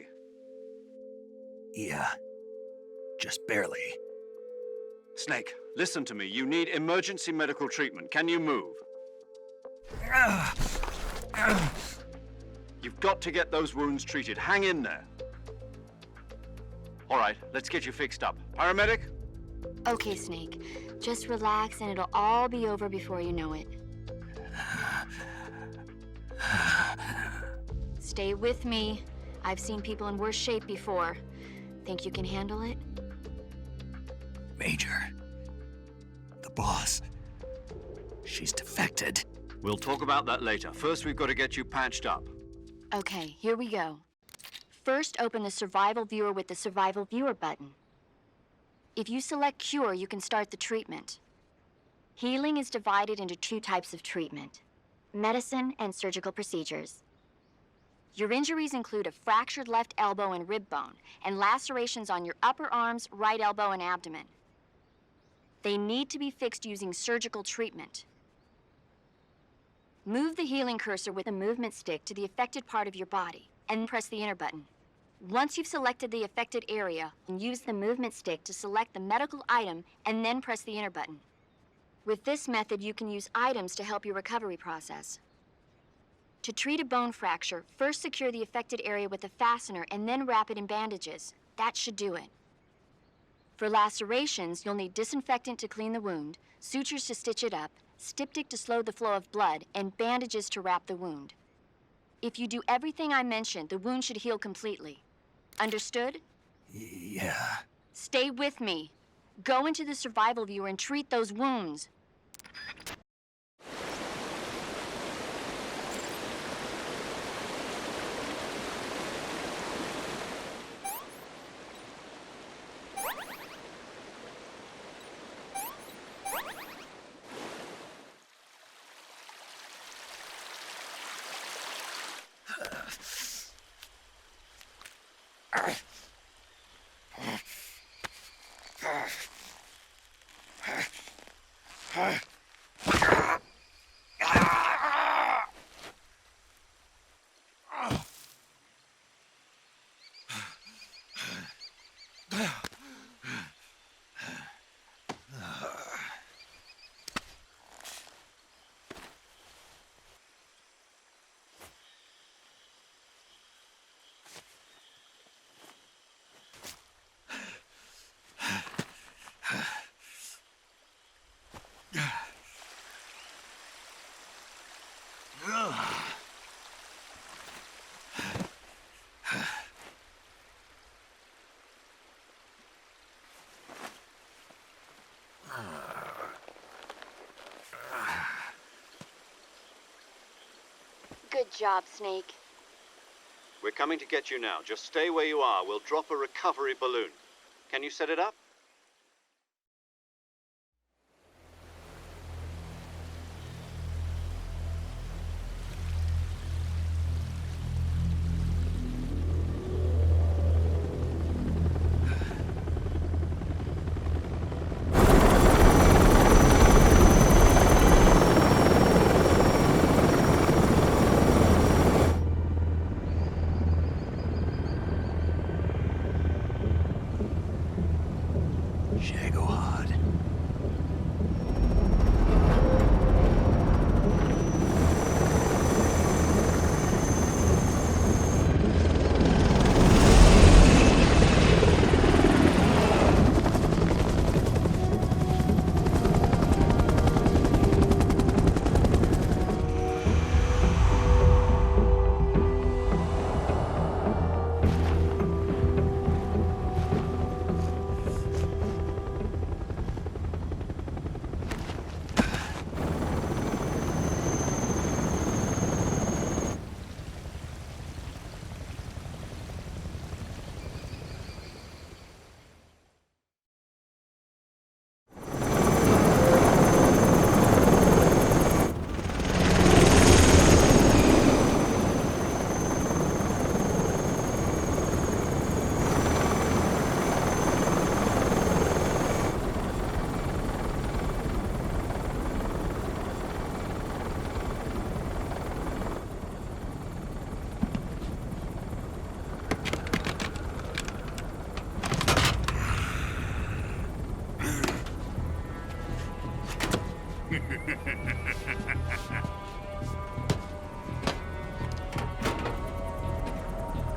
Yeah. Just barely. Snake, listen to me. You need emergency medical treatment. Can you move? You've got to get those wounds treated. Hang in there. All right, let's get you fixed up. Paramedic? Okay, Snake. Just relax and it'll all be over before you know it. Stay with me. I've seen people in worse shape before. Think you can handle it? Major. The boss. She's defected. We'll talk about that later. First, we've got to get you patched up. Okay, here we go. First, open the Survival Viewer with the Survival Viewer button. If you select Cure, you can start the treatment. Healing is divided into two types of treatment: medicine and surgical procedures. Your injuries include a fractured left elbow and rib bone, and lacerations on your upper arms, right elbow, and abdomen. They need to be fixed using surgical treatment. Move the healing cursor with the movement stick to the affected part of your body, and press the enter button. Once you've selected the affected area, use the movement stick to select the medical item, and then press the enter button. With this method, you can use items to help your recovery process. To treat a bone fracture, first secure the affected area with a fastener and then wrap it in bandages. That should do it. For lacerations, you'll need disinfectant to clean the wound, sutures to stitch it up, styptic to slow the flow of blood, and bandages to wrap the wound. If you do everything I mentioned, the wound should heal completely. Understood? Yeah. Stay with me. Go into the Survival Viewer and treat those wounds. Good job, Snake. We're coming to get you now. Just stay where you are. We'll drop a recovery balloon. Can you set it up?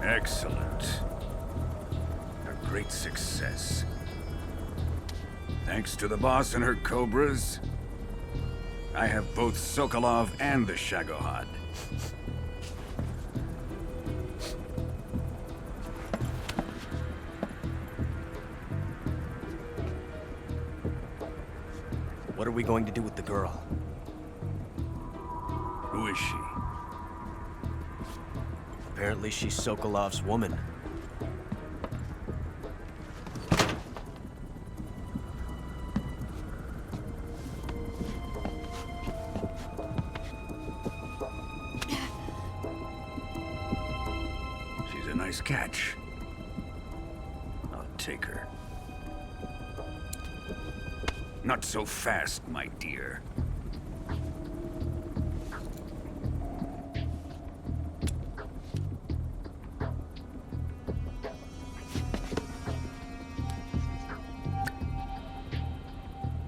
Excellent. A great success. Thanks to the boss and her cobras, I have both Sokolov and the Shagohod. What are we going to do with the girl? Who is she? Apparently she's Sokolov's woman. She's a nice catch. I'll take her. Not so fast, my dear.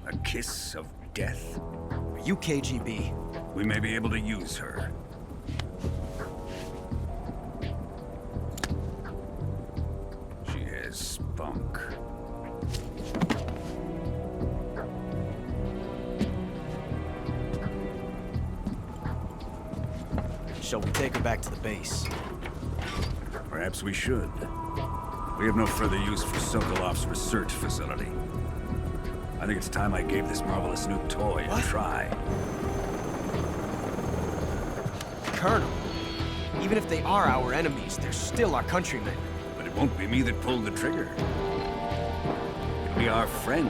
A kiss of death? Are you KGB? We may be able to use her. She has spunk. Shall we take her back to the base? Perhaps we should. We have no further use for Sokolov's research facility. I think it's time I gave this marvelous new toy a try. Colonel, even if they are our enemies, they're still our countrymen. But it won't be me that pulled the trigger. It'll be our friend,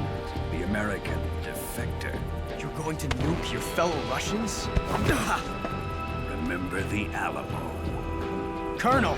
the American defector. You're going to nuke your fellow Russians? Remember the Alamo. Colonel!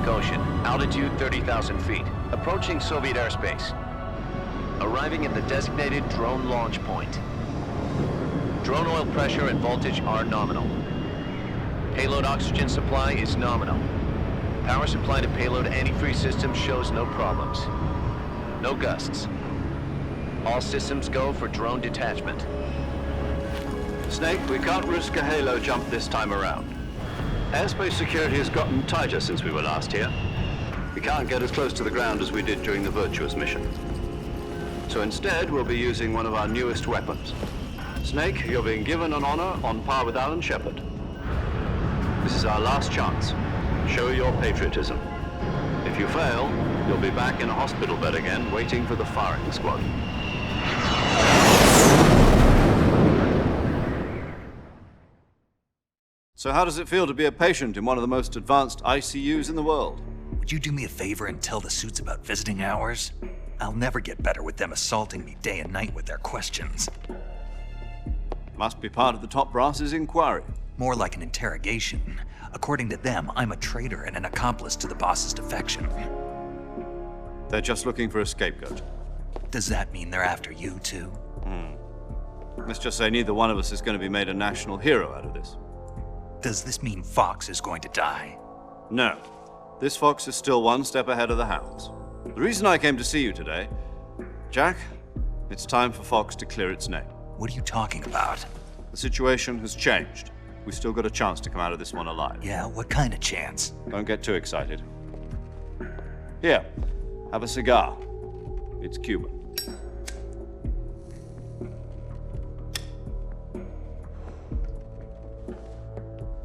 Ocean, altitude 30,000 feet, approaching Soviet airspace. Arriving at the designated drone launch point. Drone oil pressure and voltage are nominal. Payload oxygen supply is nominal. Power supply to payload antifreeze system shows no problems. No gusts. All systems go for drone detachment. Snake, we can't risk a halo jump this time around. Airspace security has gotten tighter since we were last here. We can't get as close to the ground as we did during the Virtuous Mission. So instead, we'll be using one of our newest weapons. Snake, you're being given an honor on par with Alan Shepard. This is our last chance. Show your patriotism. If you fail, you'll be back in a hospital bed again, waiting for the firing squad. So how does it feel to be a patient in one of the most advanced ICUs in the world? Would you do me a favor and tell the suits about visiting hours? I'll never get better with them assaulting me day and night with their questions. Must be part of the top brass's inquiry. More like an interrogation. According to them, I'm a traitor and an accomplice to the boss's defection. They're just looking for a scapegoat. Does that mean they're after you too? Let's just say neither one of us is going to be made a national hero out of this. Does this mean Fox is going to die? No. This fox is still one step ahead of the hounds. The reason I came to see you today, Jack, it's time for Fox to clear its name. What are you talking about? The situation has changed. we've still got a chance to come out of this one alive. Yeah, what kind of chance? Don't get too excited. Here, have a cigar. It's Cuban.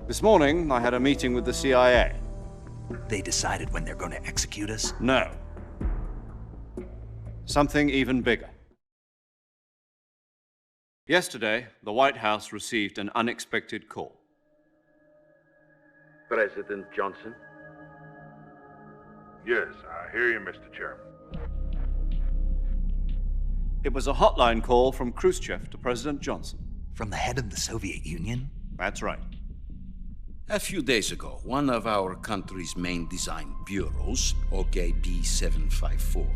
This morning, I had a meeting with the CIA. They decided when they're going to execute us? No. Something even bigger. Yesterday, the White House received an unexpected call. President Johnson? Yes, I hear you, Mr. Chairman. It was a hotline call from Khrushchev to President Johnson. From the head of the Soviet Union? That's right. A few days ago, one of our country's main design bureaus, OKB-754,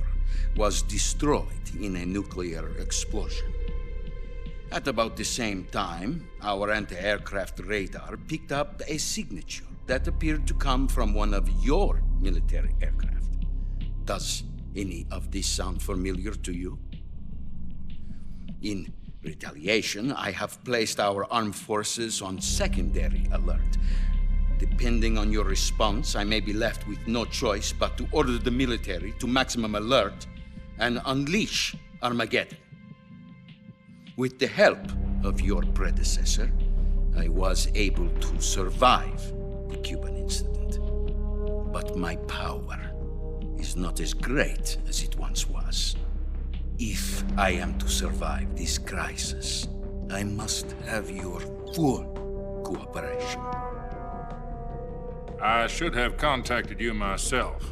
was destroyed in a nuclear explosion. At about the same time, our anti-aircraft radar picked up a signature that appeared to come from one of your military aircraft. Does any of this sound familiar to you? In retaliation, I have placed our armed forces on secondary alert. Depending on your response, I may be left with no choice but to order the military to maximum alert and unleash Armageddon. With the help of your predecessor, I was able to survive the Cuban incident. But my power is not as great as it once was. If I am to survive this crisis, I must have your full cooperation. I should have contacted you myself.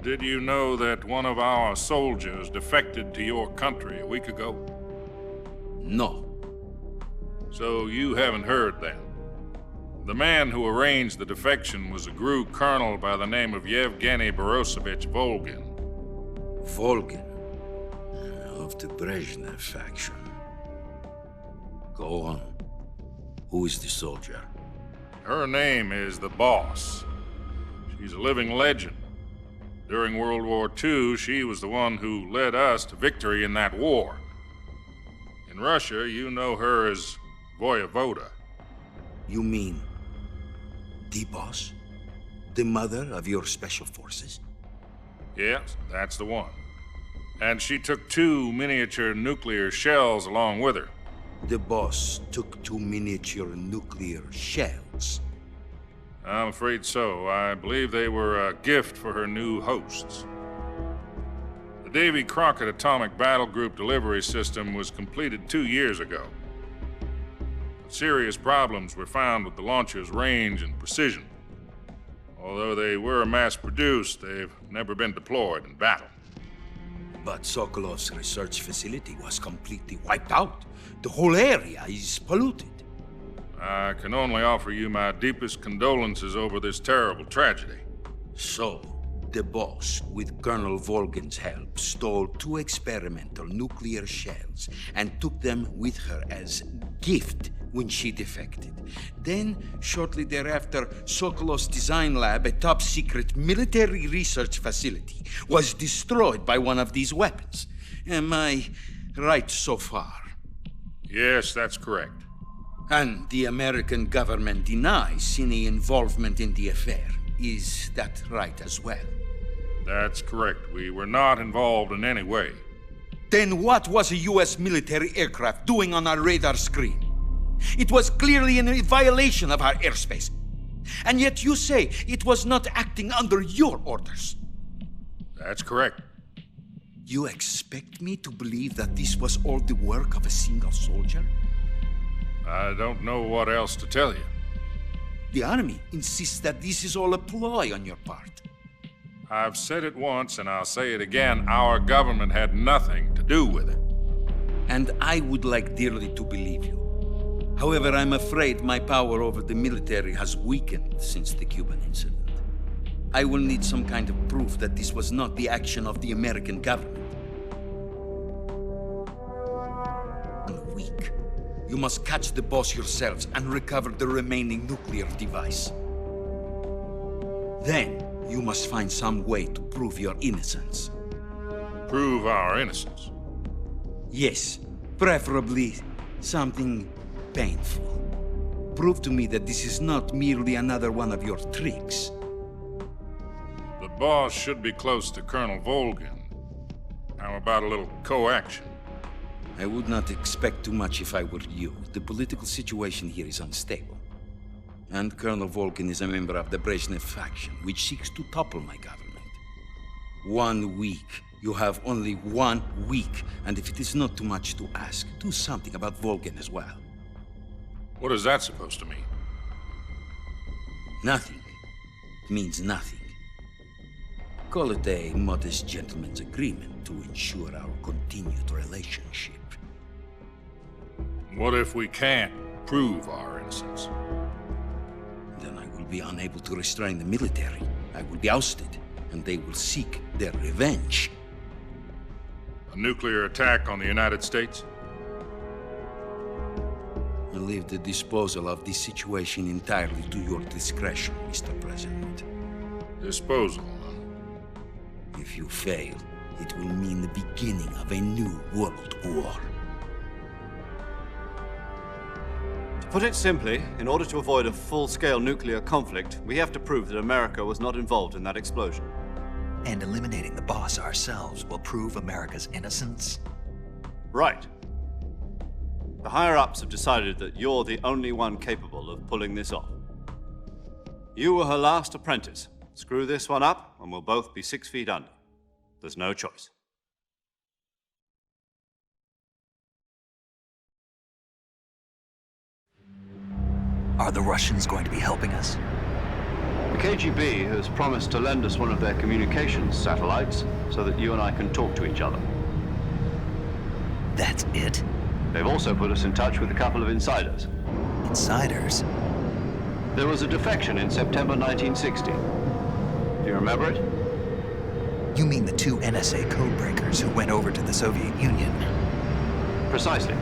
Did you know that one of our soldiers defected to your country a week ago? No. So you haven't heard then? The man who arranged the defection was a GRU colonel by the name of Yevgeny Borosovich Volgin. Volgin? Of the Brezhnev faction. Go on. Who is the soldier? Her name is the Boss. She's a living legend. During World War II, she was the one who led us to victory in that war. In Russia, you know her as Voyevoda. You mean the Boss? The mother of your special forces? Yes, that's the one. And she took 2 miniature nuclear shells along with her. The Boss took 2 miniature nuclear shells? I'm afraid so. I believe they were a gift for her new hosts. The Davy Crockett Atomic Battle Group delivery system was completed 2 years ago. But serious problems were found with the launcher's range and precision. Although they were mass-produced, they've never been deployed in battle. But Sokolov's research facility was completely wiped out. The whole area is polluted. I can only offer you my deepest condolences over this terrible tragedy. So, the Boss, with Colonel Volgin's help, stole 2 experimental nuclear shells and took them with her as gift when she defected. Then, shortly thereafter, Sokolov's design lab, a top-secret military research facility, was destroyed by one of these weapons. Am I right so far? Yes, that's correct. And the American government denies any involvement in the affair. Is that right as well? That's correct. We were not involved in any way. Then what was a U.S. military aircraft doing on our radar screen? It was clearly in violation of our airspace. And yet you say it was not acting under your orders. That's correct. You expect me to believe that this was all the work of a single soldier? I don't know what else to tell you. The Army insists that this is all a ploy on your part. I've said it once and I'll say it again. Our government had nothing to do with it. And I would like dearly to believe you. However, I'm afraid my power over the military has weakened since the Cuban incident. I will need some kind of proof that this was not the action of the American government. In a week, you must catch the Boss yourselves and recover the remaining nuclear device. Then, you must find some way to prove your innocence. Prove our innocence? Yes, preferably something painful. prove to me that this is not merely another one of your tricks. The boss should be close to Colonel Volgin. How about a little co-action? I would not expect too much if I were you. The political situation here is unstable. And Colonel Volgin is a member of the Brezhnev faction, which seeks to topple my government. 1 week. You have only 1 week. And if it is not too much to ask, do something about Volgin as well. What is that supposed to mean? Nothing. It means nothing. Call it a modest gentleman's agreement to ensure our continued relationship. What if we can't prove our innocence? Then I will be unable to restrain the military. I will be ousted, and they will seek their revenge. A nuclear attack on the United States? I leave the disposal of this situation entirely to your discretion, Mr. President. Disposal, huh? If you fail, it will mean the beginning of a new world war. To put it simply, in order to avoid a full-scale nuclear conflict, we have to prove that America was not involved in that explosion. And eliminating the boss ourselves will prove America's innocence? Right. The higher-ups have decided that you're the only one capable of pulling this off. You were her last apprentice. Screw this one up, and we'll both be 6 feet under. There's no choice. Are the Russians going to be helping us? The KGB has promised to lend us one of their communications satellites so that you and I can talk to each other. That's it? They've also put us in touch with a couple of insiders. Insiders? There was a defection in September 1960. Do you remember it? You mean the 2 NSA codebreakers who went over to the Soviet Union? Precisely.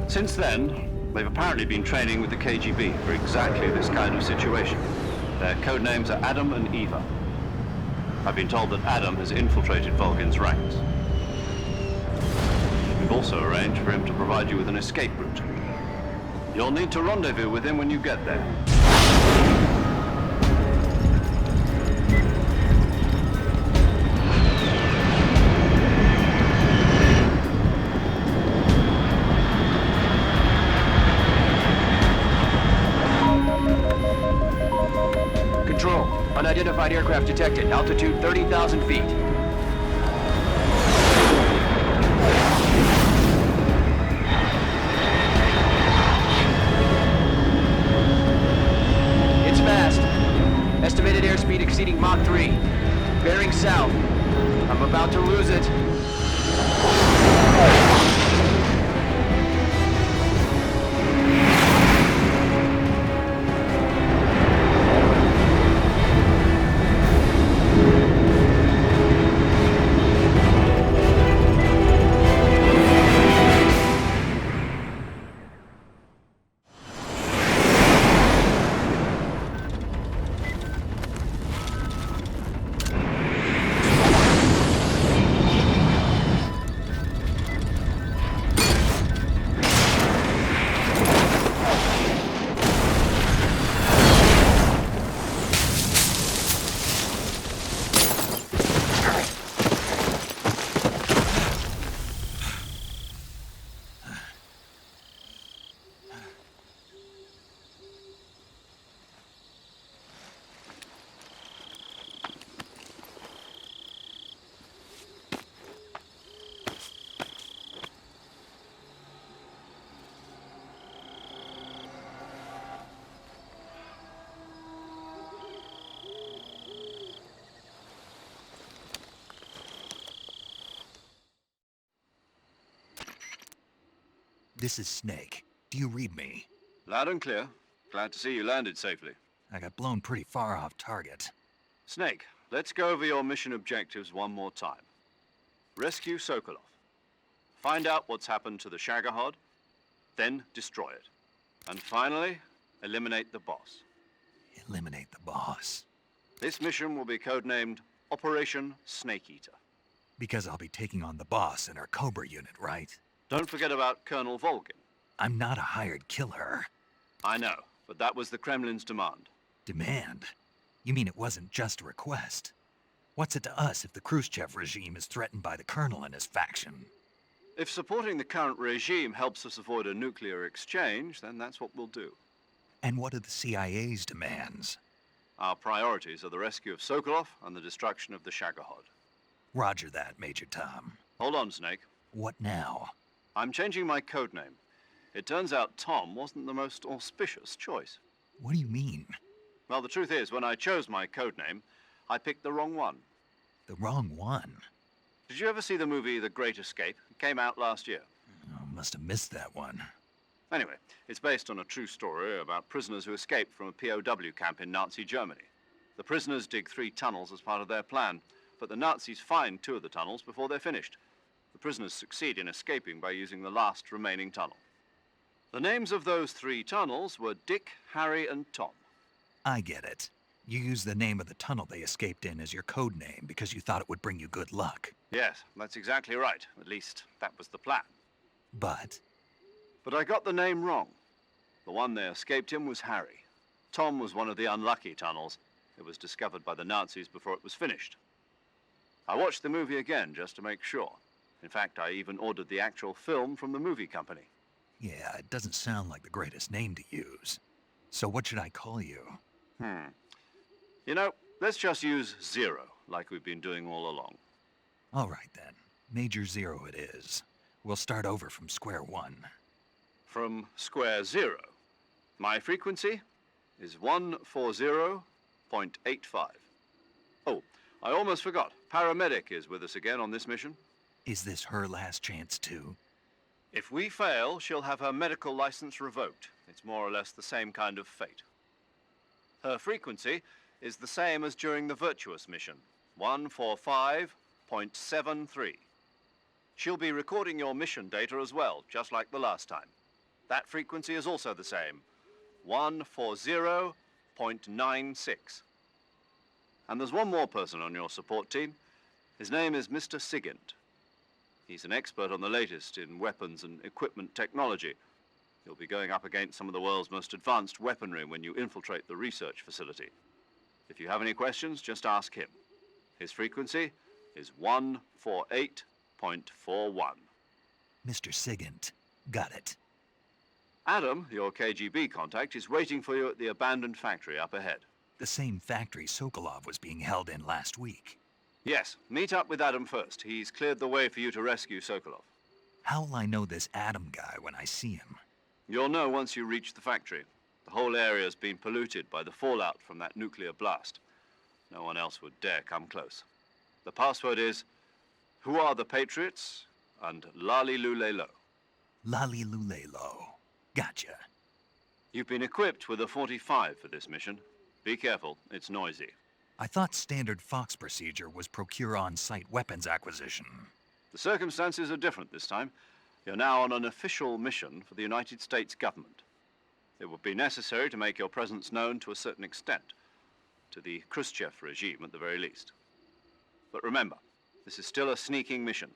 Since then, they've apparently been training with the KGB for exactly this kind of situation. Their code names are Adam and Eva. I've been told that Adam has infiltrated Volgin's ranks. We've also arranged for him to provide you with an escape route. You'll need to rendezvous with him when you get there. Control, unidentified aircraft detected, altitude 30,000 feet. It's fast. Estimated airspeed exceeding Mach 3. Bearing south. I'm about to lose it. This is Snake. Do you read me? Loud and clear. Glad to see you landed safely. I got blown pretty far off target. Snake, let's go over your mission objectives one more time. Rescue Sokolov. Find out what's happened to the Shagohod, then destroy it. And finally, eliminate the boss. Eliminate the boss? This mission will be codenamed Operation Snake Eater. Because I'll be taking on the boss in our Cobra unit, right? Don't forget about Colonel Volgin. I'm not a hired killer. I know, but that was the Kremlin's demand. Demand? You mean it wasn't just a request? What's it to us if the Khrushchev regime is threatened by the Colonel and his faction? If supporting the current regime helps us avoid a nuclear exchange, then that's what we'll do. And what are the CIA's demands? Our priorities are the rescue of Sokolov and the destruction of the Shagohod. Roger that, Major Tom. Hold on, Snake. What now? I'm changing my codename. It turns out Tom wasn't the most auspicious choice. What do you mean? Well, the truth is, when I chose my codename, I picked the wrong one. The wrong one? Did you ever see the movie The Great Escape? It came out last year. Oh, must have missed that one. Anyway, it's based on a true story about prisoners who escaped from a POW camp in Nazi Germany. The prisoners dig 3 tunnels as part of their plan, but the Nazis find 2 of the tunnels before they're finished. The prisoners succeed in escaping by using the last remaining tunnel. The names of those 3 tunnels were Dick, Harry, and Tom. I get it. You used the name of the tunnel they escaped in as your code name because you thought it would bring you good luck. Yes, that's exactly right. At least, that was the plan. But I got the name wrong. The one they escaped in was Harry. Tom was one of the unlucky tunnels. It was discovered by the Nazis before it was finished. I watched the movie again just to make sure. In fact, I even ordered the actual film from the movie company. yeah, it doesn't sound like the greatest name to use. So what should I call you? You know, let's just use Zero, like we've been doing all along. All right, then. Major Zero it is. We'll start over from square one. From square 0. My frequency is 140.85. Oh, I almost forgot. Paramedic is with us again on this mission. Is this her last chance, too? If we fail, she'll have her medical license revoked. It's more or less the same kind of fate. Her frequency is the same as during the Virtuous Mission, 145.73. She'll be recording your mission data as well, just like the last time. That frequency is also the same, 140.96. And there's one more person on your support team. His name is Mr. Sigint. He's an expert on the latest in weapons and equipment technology. You'll be going up against some of the world's most advanced weaponry when you infiltrate the research facility. If you have any questions, just ask him. His frequency is 148.41. Mr. Sigint. Got it. Adam, your KGB contact, is waiting for you at the abandoned factory up ahead. The same factory Sokolov was being held in last week. Yes, meet up with Adam first. He's cleared the way for you to rescue Sokolov. How will I know this Adam guy when I see him? You'll know once you reach the factory. The whole area's been polluted by the fallout from that nuclear blast. No one else would dare come close. The password is, "Who are the Patriots?" and Lali Lule Lo. Lali Lule Lo. Gotcha. You've been equipped with a 45 for this mission. Be careful, it's noisy. I thought standard Fox procedure was procure on-site weapons acquisition. The circumstances are different this time. You're now on an official mission for the United States government. It would be necessary to make your presence known to a certain extent, to the Khrushchev regime at the very least. But remember, this is still a sneaking mission.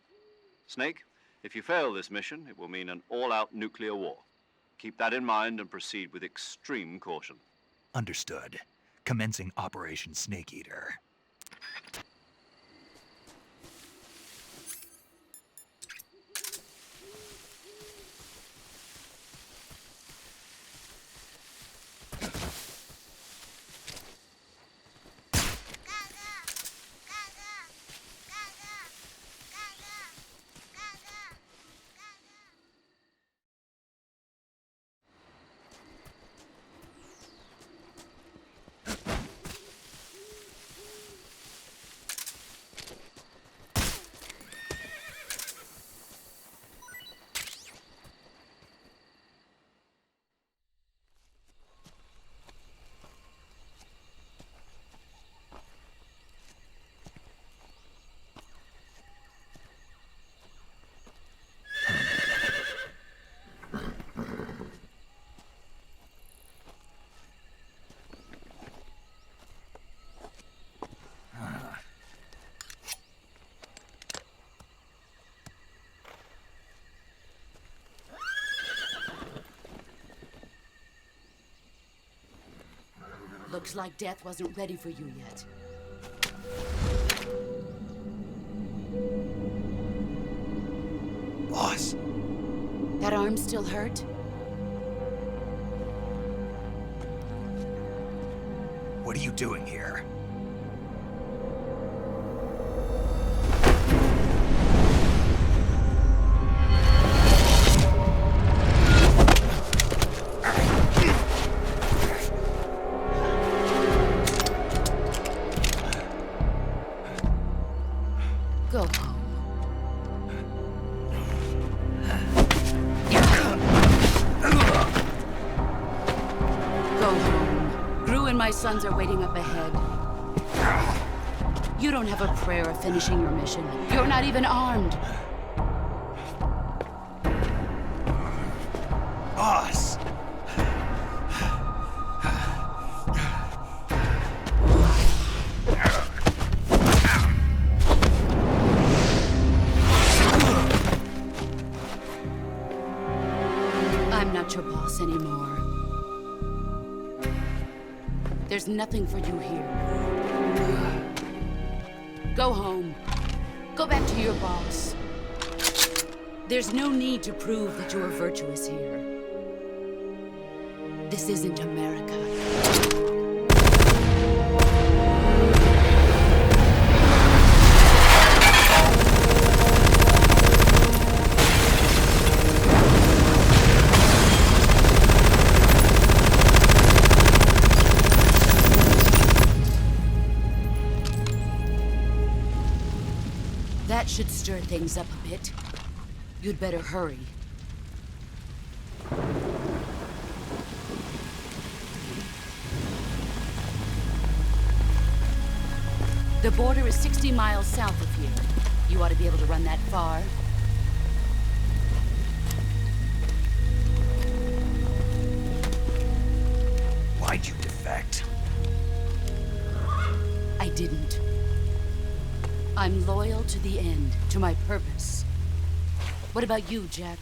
Snake, if you fail this mission, it will mean an all-out nuclear war. Keep that in mind and proceed with extreme caution. Understood. Commencing Operation Snake Eater. Looks like death wasn't ready for you yet. Boss. That arm still hurt? What are you doing here? Go home. Go home. Gru and my sons are waiting up ahead. You don't have a prayer of finishing your mission. You're not even armed. Boss! I'm not your boss anymore. There's nothing for you here. Go home. Go back to your boss. There's no need to prove that you are virtuous here. This isn't America. That should stir things up a bit. You'd better hurry. The border is 60 miles south of here. You ought to be able to run that far. Why'd you defect? I didn't. I'm loyal to the end, to my purpose. What about you, Jack?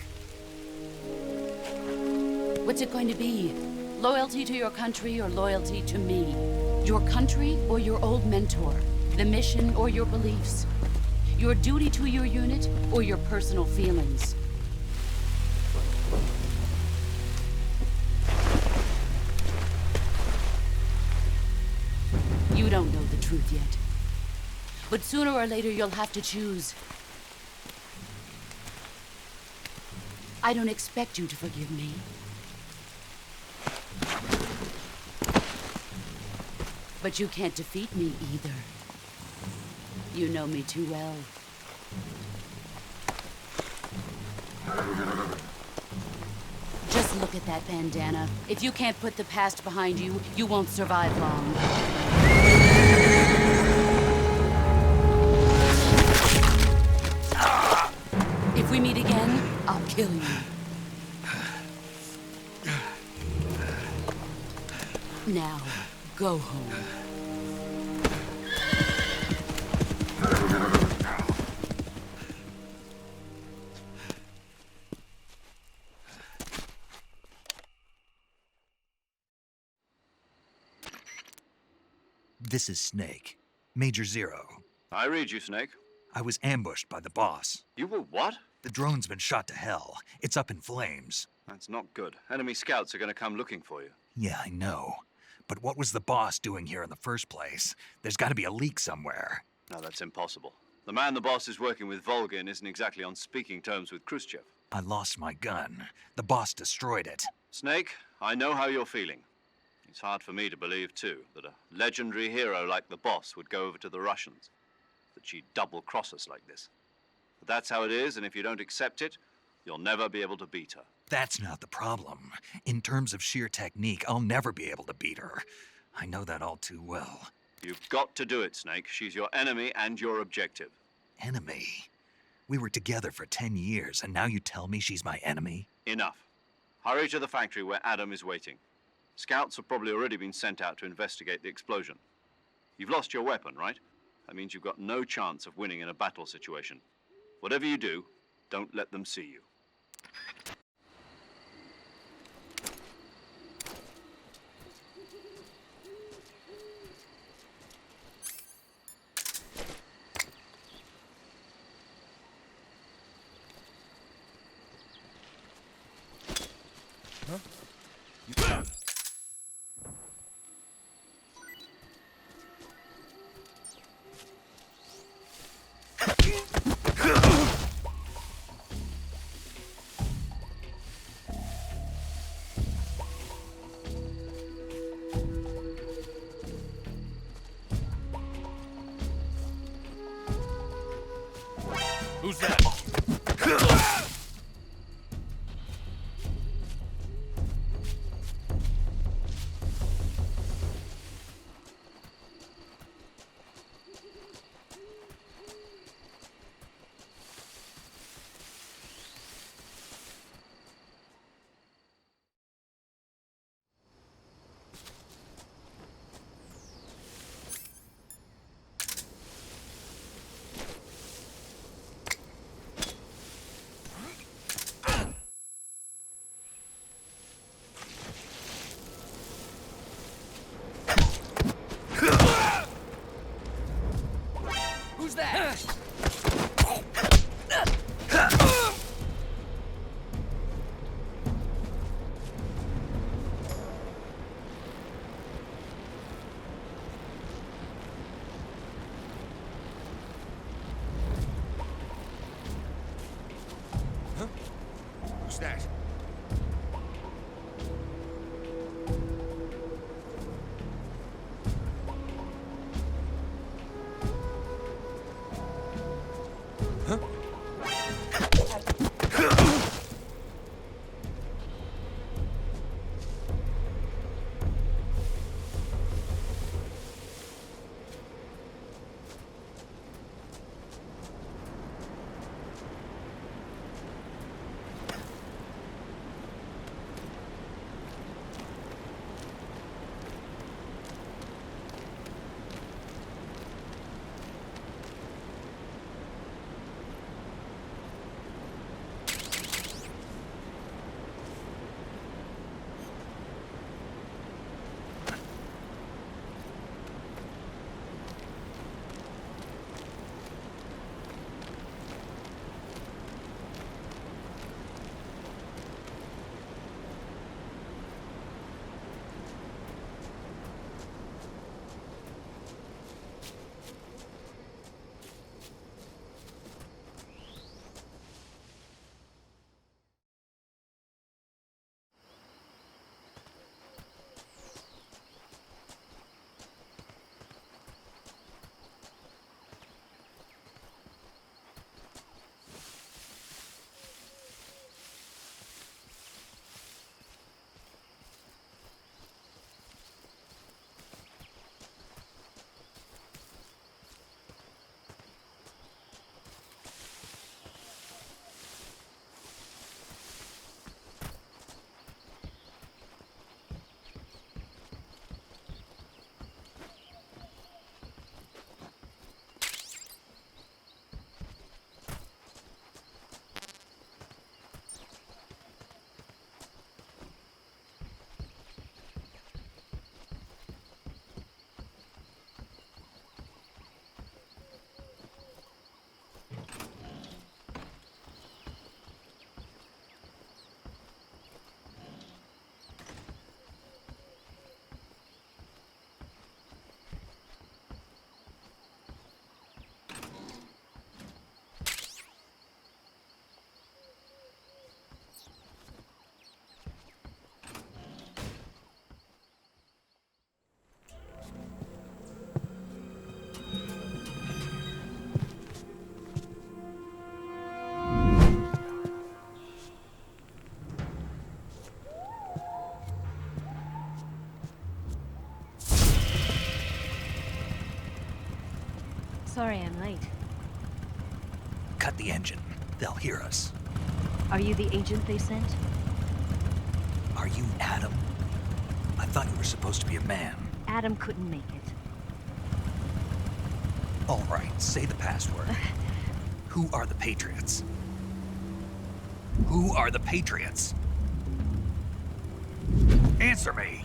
What's it going to be? Loyalty to your country or loyalty to me? Your country or your old mentor? The mission or your beliefs? Your duty to your unit or your personal feelings? You don't know the truth yet. But sooner or later, you'll have to choose. I don't expect you to forgive me. But you can't defeat me either. You know me too well. Just look at that bandana. If you can't put the past behind you, you won't survive long. If we meet again, I'll kill you. Now, go home. This is Snake. Major Zero. I read you, Snake. I was ambushed by the boss. You were what? The drone's been shot to hell. It's up in flames. That's not good. Enemy scouts are going to come looking for you. Yeah, I know. But what was the boss doing here in the first place? There's got to be a leak somewhere. No, that's impossible. The man the boss is working with, Volgin, isn't exactly on speaking terms with Khrushchev. I lost my gun. The boss destroyed it. Snake, I know how you're feeling. It's hard for me to believe, too, that a legendary hero like the boss would go over to the Russians. That she'd double-cross us like this. But that's how it is, and if you don't accept it, you'll never be able to beat her. That's not the problem. In terms of sheer technique, I'll never be able to beat her. I know that all too well. You've got to do it, Snake. She's your enemy and your objective. Enemy? We were together for 10 years, and now you tell me she's my enemy? Enough. Hurry to the factory where Adam is waiting. Scouts have probably already been sent out to investigate the explosion. You've lost your weapon, right? That means you've got no chance of winning in a battle situation. Whatever you do, don't let them see you. Who's that? Who's that? Huh? Who's that? Sorry I'm late. Cut the engine. They'll hear us. Are you the agent they sent? Are you Adam? I thought you were supposed to be a man. Adam couldn't make it. All right, say the password. Who are the Patriots? Who are the Patriots? Answer me!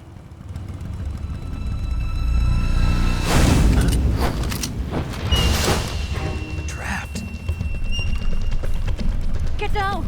I'm trapped. Get down!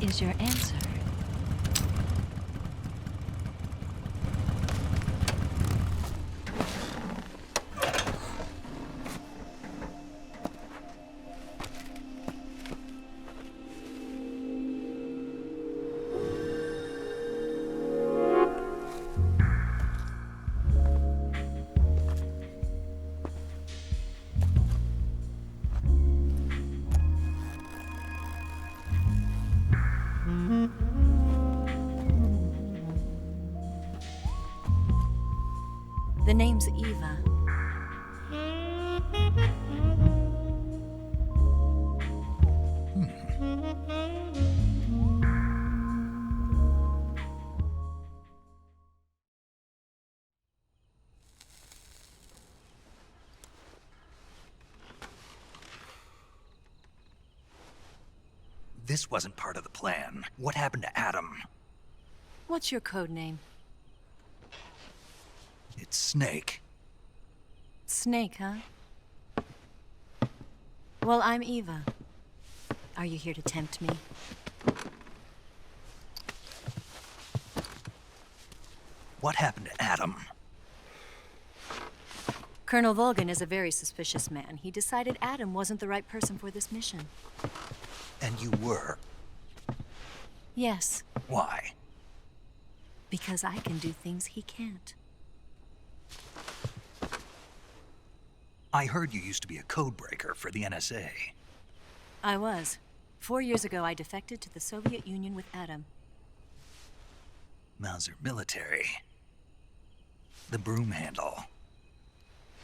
is your answer? The name's Eva. This wasn't part of the plan. What happened to Adam? What's your code name? It's Snake. Snake, huh? Well, I'm Eva. Are you here to tempt me? What happened to Adam? Colonel Volgan is a very suspicious man. He decided Adam wasn't the right person for this mission. And you were? Yes. Why? Because I can do things he can't. I heard you used to be a codebreaker for the NSA. I was. 4 years ago, I defected to the Soviet Union with Adam. Mauser military. The broom handle.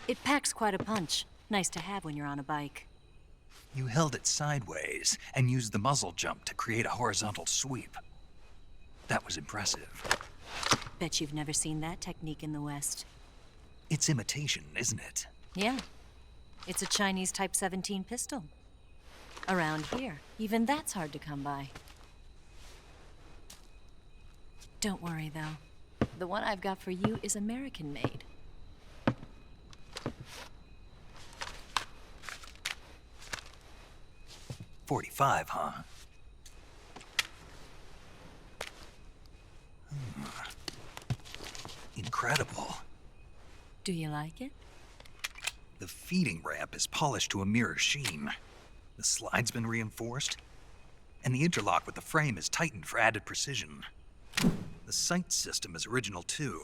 It packs quite a punch. Nice to have when you're on a bike. You held it sideways and used the muzzle jump to create a horizontal sweep. That was impressive. Bet you've never seen that technique in the West. It's imitation, isn't it? Yeah. It's a Chinese Type 17 pistol. Around here, even that's hard to come by. Don't worry, though. The one I've got for you is American-made. .45, huh? Incredible. Do you like it? The feeding ramp is polished to a mirror sheen. The slide's been reinforced, and the interlock with the frame is tightened for added precision. The sight system is original too.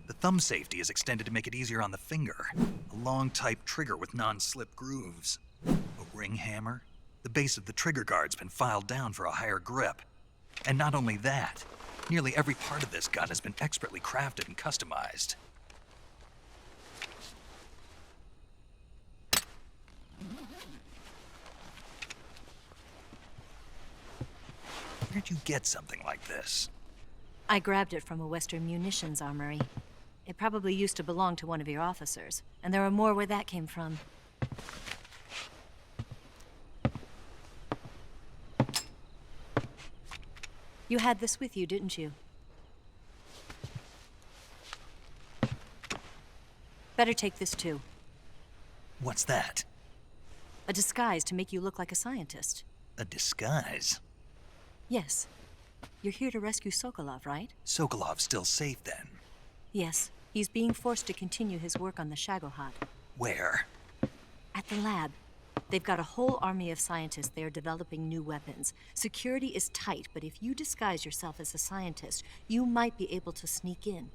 The thumb safety is extended to make it easier on the finger. A long type trigger with non-slip grooves. A ring hammer. The base of the trigger guard's been filed down for a higher grip. And not only that, nearly every part of this gun has been expertly crafted and customized. Where'd you get something like this? I grabbed it from a Western munitions armory. It probably used to belong to one of your officers, and there are more where that came from. You had this with you, didn't you? Better take this too. What's that? A disguise to make you look like a scientist. A disguise? Yes. You're here to rescue Sokolov, right? Sokolov's still safe then? Yes. He's being forced to continue his work on the Shagohod. Where? At the lab. They've got a whole army of scientists there developing new weapons. Security is tight, but if you disguise yourself as a scientist, you might be able to sneak in.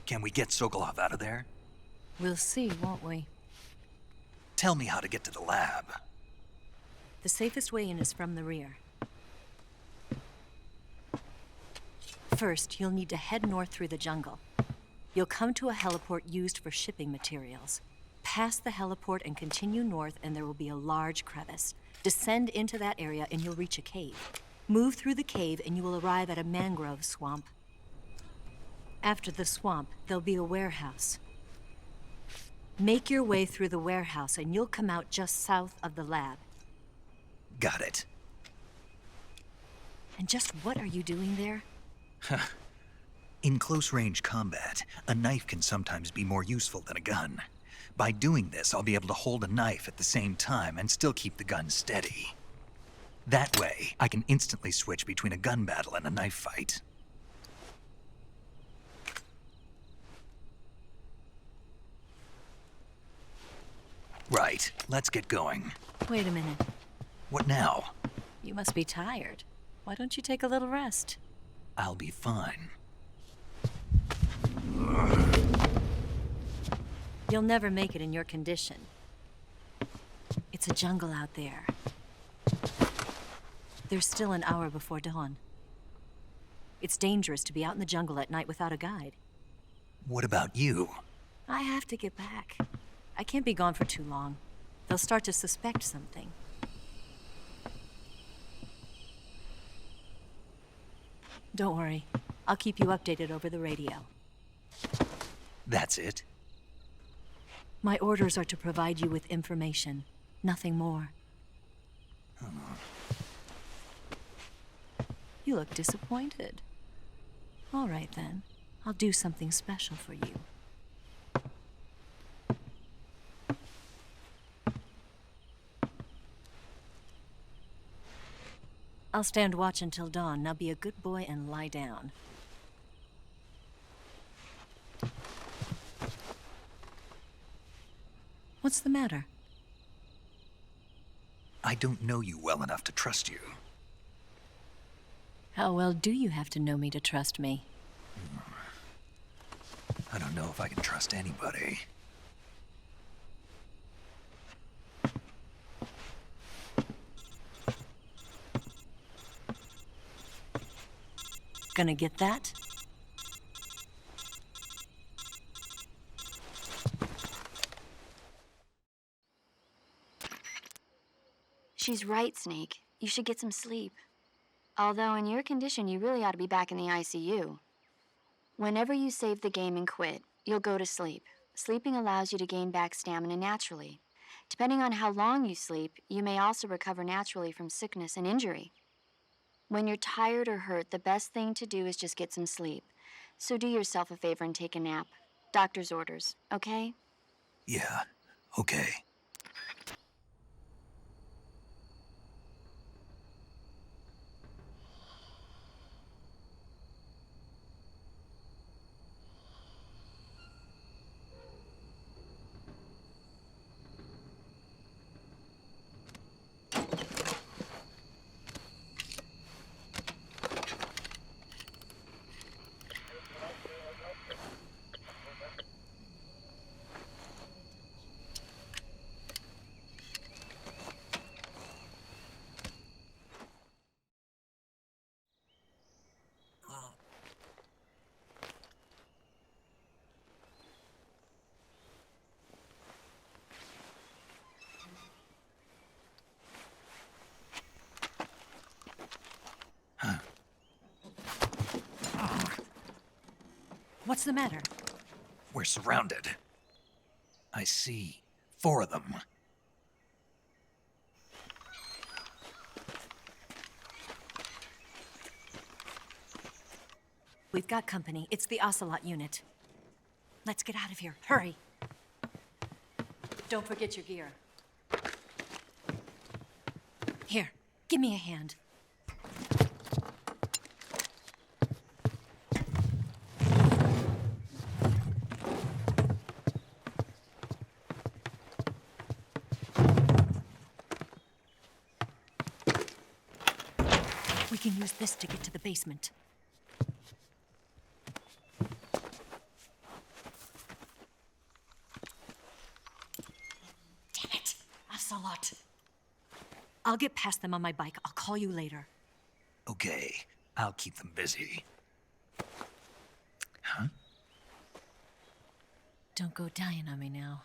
Can we get Sokolov out of there? We'll see, won't we? Tell me how to get to the lab. The safest way in is from the rear. First, you'll need to head north through the jungle. You'll come to a heliport used for shipping materials. Pass the heliport and continue north, and there will be a large crevice. Descend into that area and you'll reach a cave. Move through the cave and you will arrive at a mangrove swamp. After the swamp, there'll be a warehouse. Make your way through the warehouse and you'll come out just south of the lab. Got it. And just what are you doing there? In close-range combat, a knife can sometimes be more useful than a gun. By doing this, I'll be able to hold a knife at the same time and still keep the gun steady. That way, I can instantly switch between a gun battle and a knife fight. Right, let's get going. Wait a minute. What now? You must be tired. Why don't you take a little rest? I'll be fine. You'll never make it in your condition. It's a jungle out there. There's still an hour before dawn. It's dangerous to be out in the jungle at night without a guide. What about you? I have to get back. I can't be gone for too long. They'll start to suspect something. Don't worry. I'll keep you updated over the radio. That's it? My orders are to provide you with information, nothing more. You look disappointed. All right, then. I'll do something special for you. I'll stand watch until dawn. Now be a good boy and lie down. What's the matter? I don't know you well enough to trust you. How well do you have to know me to trust me? I don't know if I can trust anybody. Gonna get that? She's right, Snake. You should get some sleep. Although in your condition, you really ought to be back in the ICU. Whenever you save the game and quit, you'll go to sleep. Sleeping allows you to gain back stamina naturally. Depending on how long you sleep, you may also recover naturally from sickness and injury. When you're tired or hurt, the best thing to do is just get some sleep. So do yourself a favor and take a nap. Doctor's orders, okay? Yeah, okay. What's the matter? We're surrounded. I see 4 of them. We've got company. It's the Ocelot unit. Let's get out of here. Hurry. Don't forget your gear. Here, give me a hand. We can use this to get to the basement. Damn it, Ocelot. I'll get past them on my bike. I'll call you later. Okay, I'll keep them busy. Huh? Don't go dying on me now.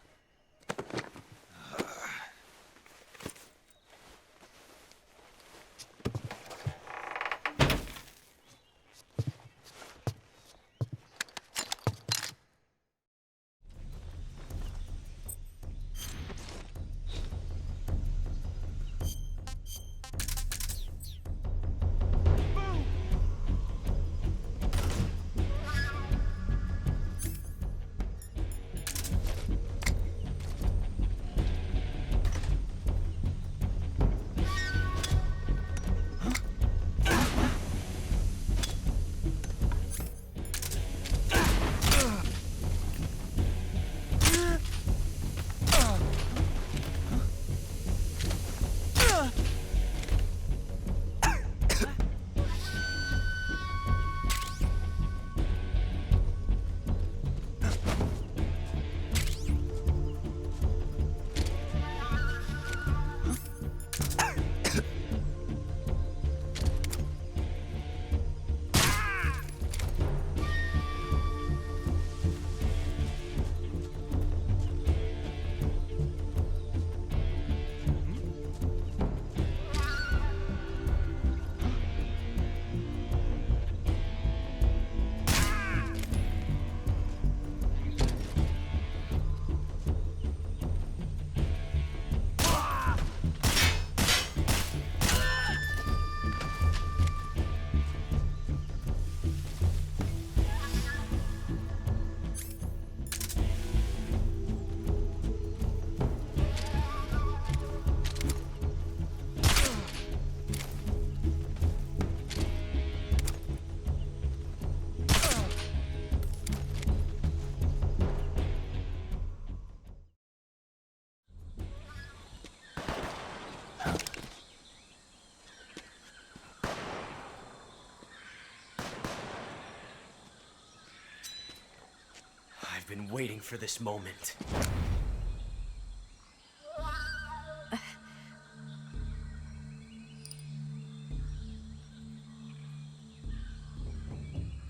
I've been waiting for this moment.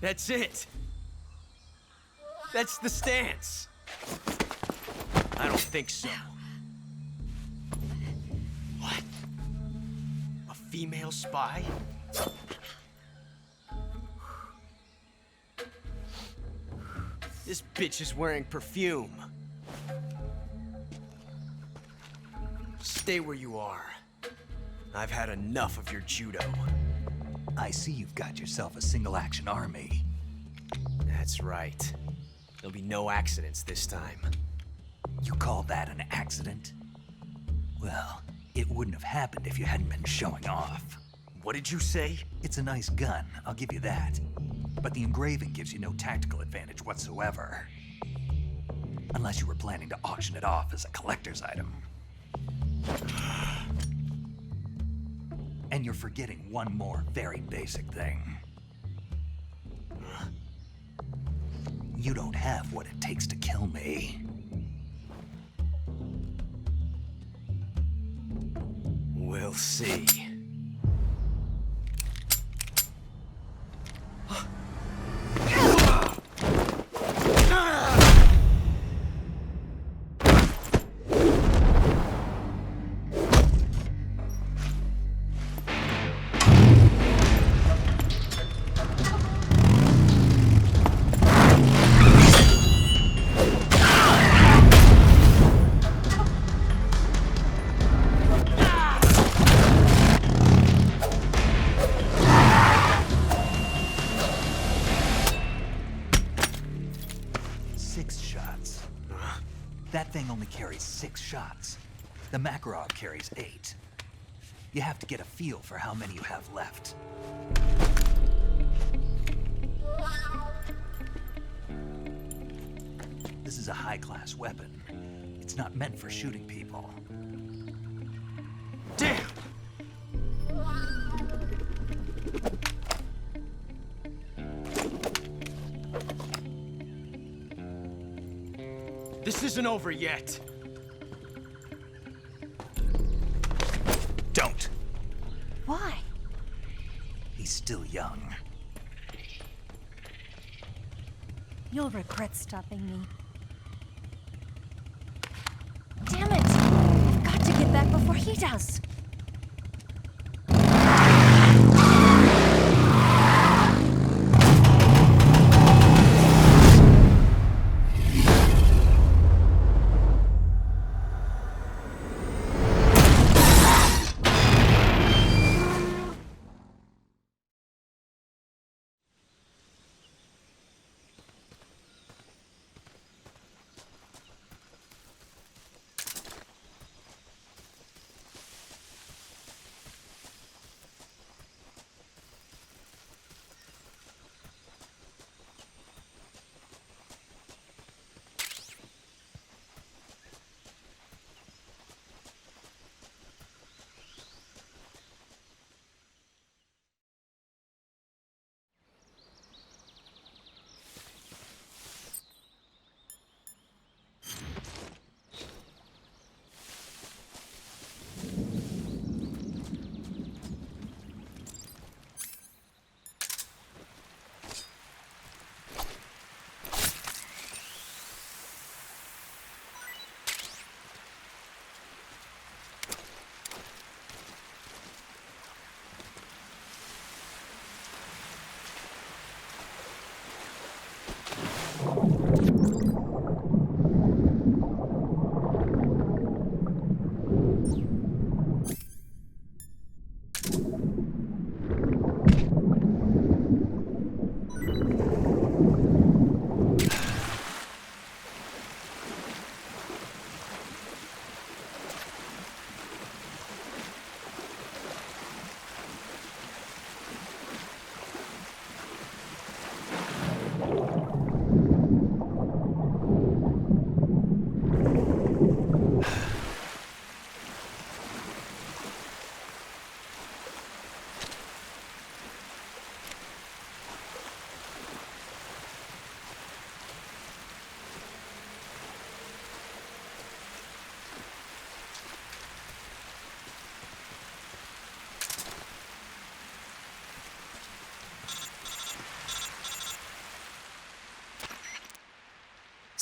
That's it. That's the stance. I don't think so. What? A female spy? This bitch is wearing perfume. Stay where you are. I've had enough of your judo. I see you've got yourself a single-action army. That's right. There'll be no accidents this time. You call that an accident? Well, it wouldn't have happened if you hadn't been showing off. What did you say? It's a nice gun, I'll give you that. But the engraving gives you no tactical advantage whatsoever. Unless you were planning to auction it off as a collector's item. And you're forgetting one more very basic thing. You don't have what it takes to kill me. We'll see. That thing only carries 6 shots. The Makarov carries 8. You have to get a feel for how many you have left. This is a high-class weapon. It's not meant for shooting people. Damn! This isn't over yet. Don't. Why? He's still young. You'll regret stopping me. Damn it! I've got to get back before he does.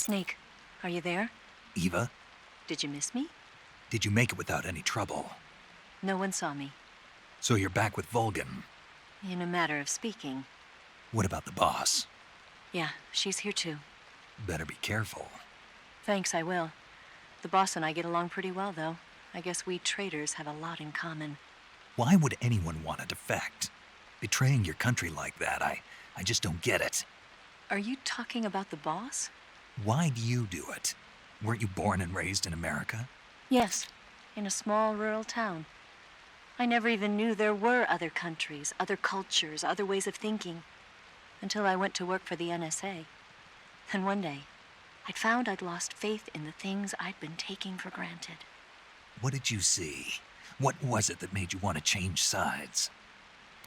Snake, are you there? Eva, Did you miss me? did you make it without any trouble? No one saw me. So you're back with Volgan. In a matter of speaking. What about the boss? Yeah, she's here too. Better be careful. Thanks, I will. The boss and I get along pretty well, though. I guess we traitors have a lot in common. Why would anyone want to defect? Betraying your country like that, I just don't get it. Are you talking about the boss? Why do you do it? Weren't you born and raised in America? Yes, in a small rural town. I never even knew there were other countries, other cultures, other ways of thinking, until I went to work for the NSA. Then one day, I'd found I'd lost faith in the things I'd been taking for granted. What did you see? What was it that made you want to change sides?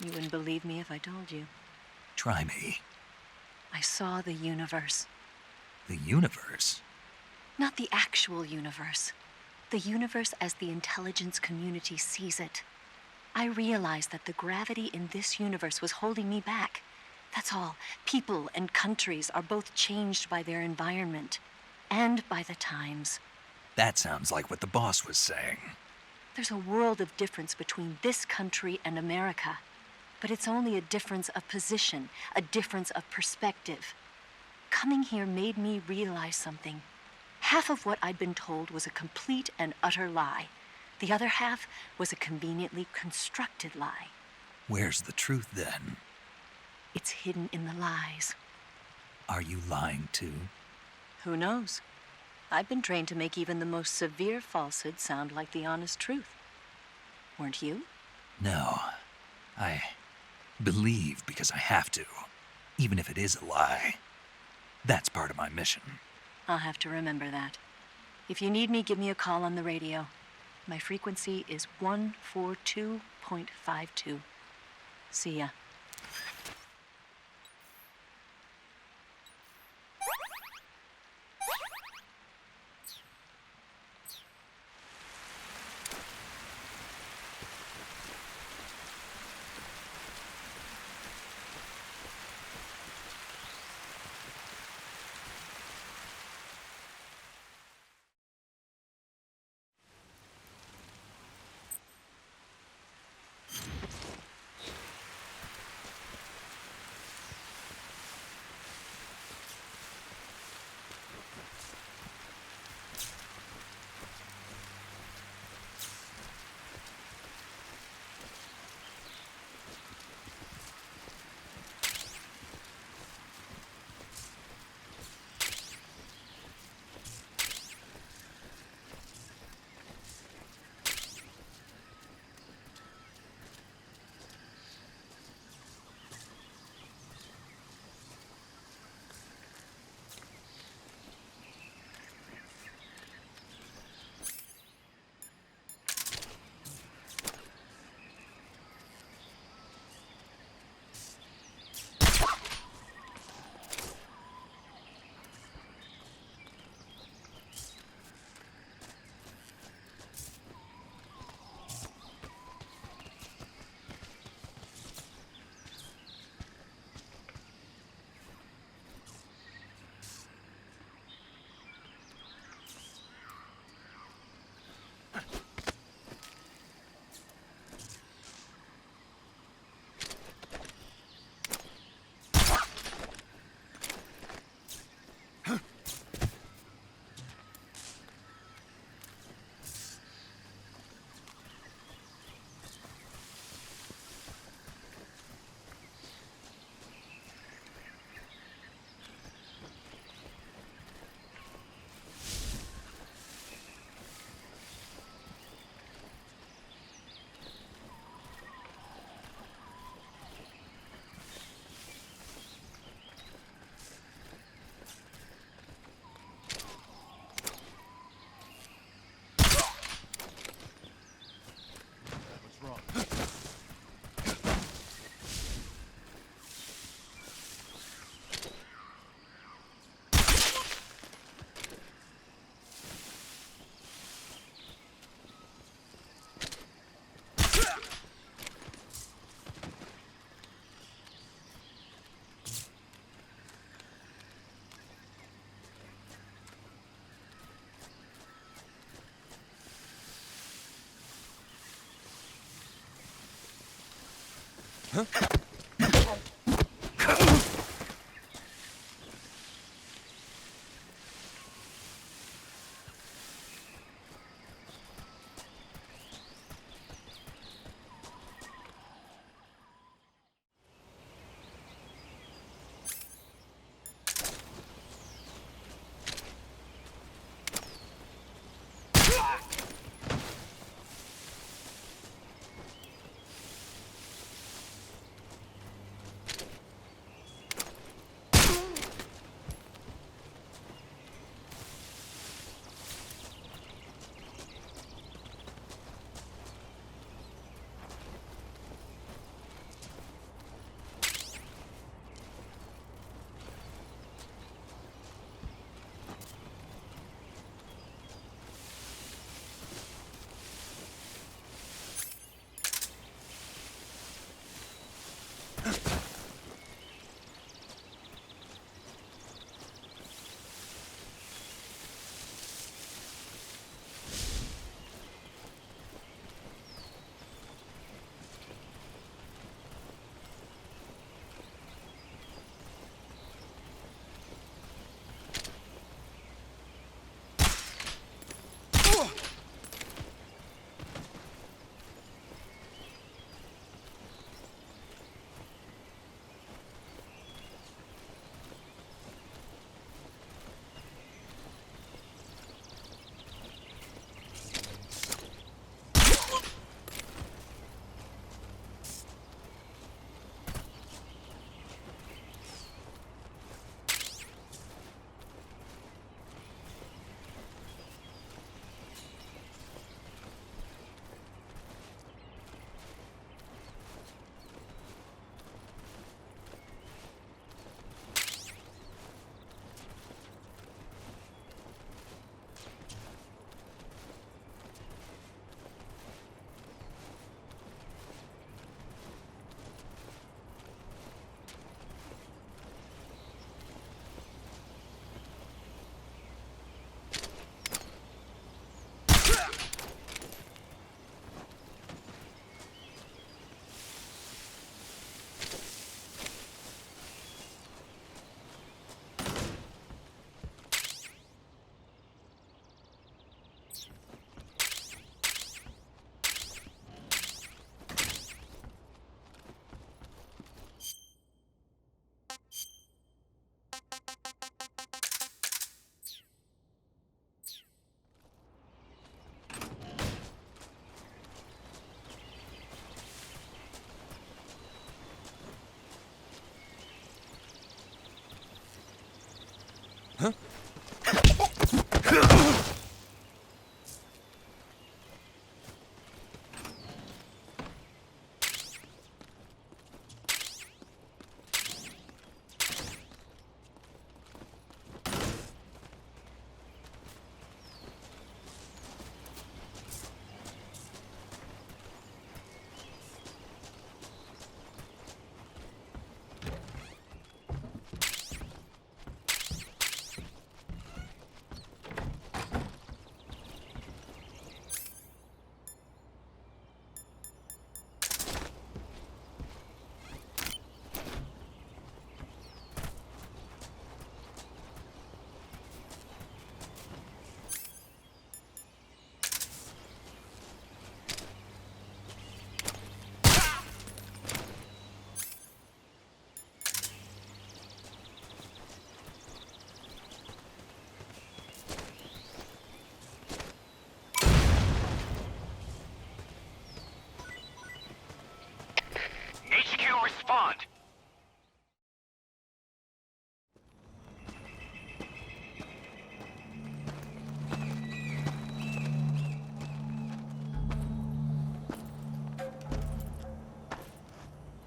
You wouldn't believe me if I told you. Try me. I saw the universe. The universe? Not the actual universe. The universe as the intelligence community sees it. I realized that the gravity in this universe was holding me back. That's all. People and countries are both changed by their environment and by the times. That sounds like what the boss was saying. There's a world of difference between this country and America. But it's only a difference of position, a difference of perspective. Coming here made me realize something. Half of what I'd been told was a complete and utter lie. The other half was a conveniently constructed lie. Where's the truth, then? It's hidden in the lies. Are you lying, too? Who knows? I've been trained to make even the most severe falsehood sound like the honest truth. Weren't you? No. I believe because I have to, even if it is a lie. That's part of my mission. I'll have to remember that. If you need me, give me a call on the radio. My frequency is 142.52. See ya. Huh? Respond!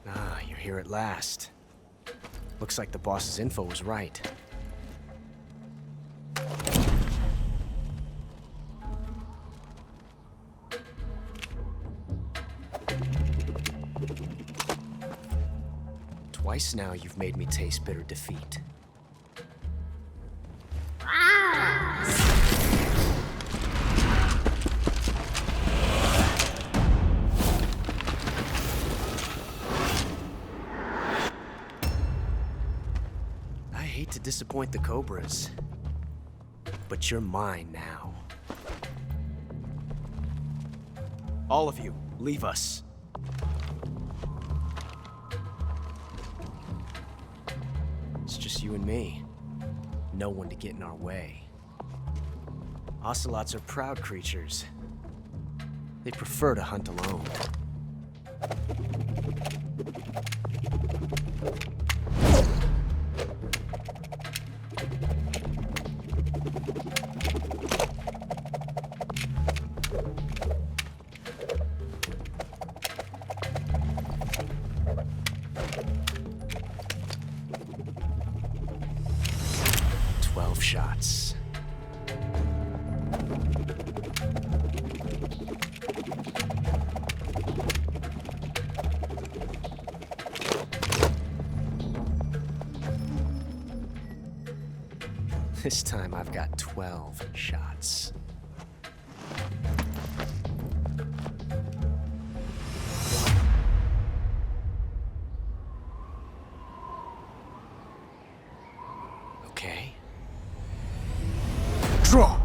Ah, you're here at last. Looks like the boss's info was right. Twice now you've made me taste bitter defeat. disappoint the Cobras. But you're mine now. All of you, leave us. It's just you and me. No one to get in our way. Ocelots are proud creatures. They prefer to hunt alone. Shots. This time I've got 12 shots. Okay. Draw!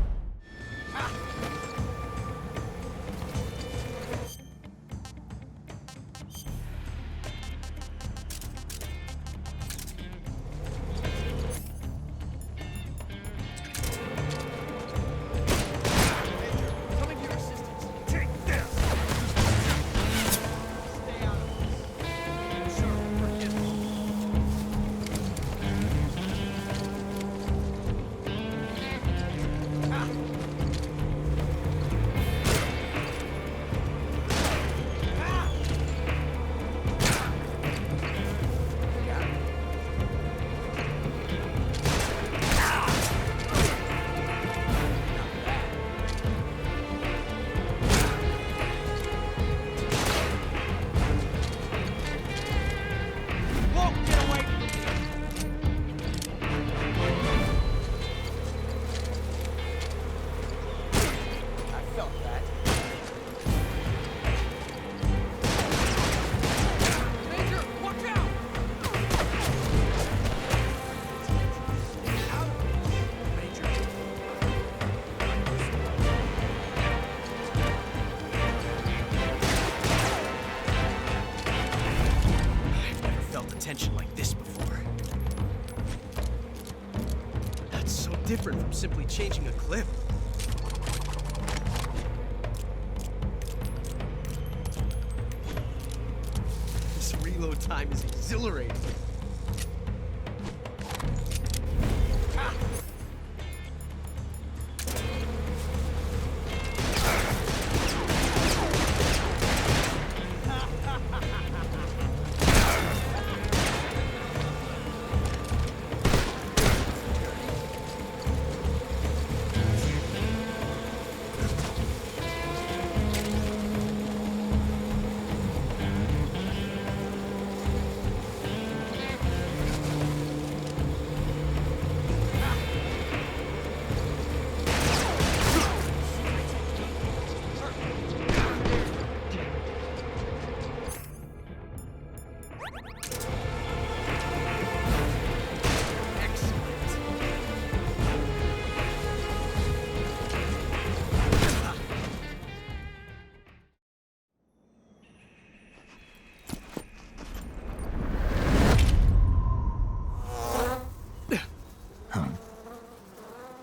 Different from simply changing a clip. This reload time is exhilarating.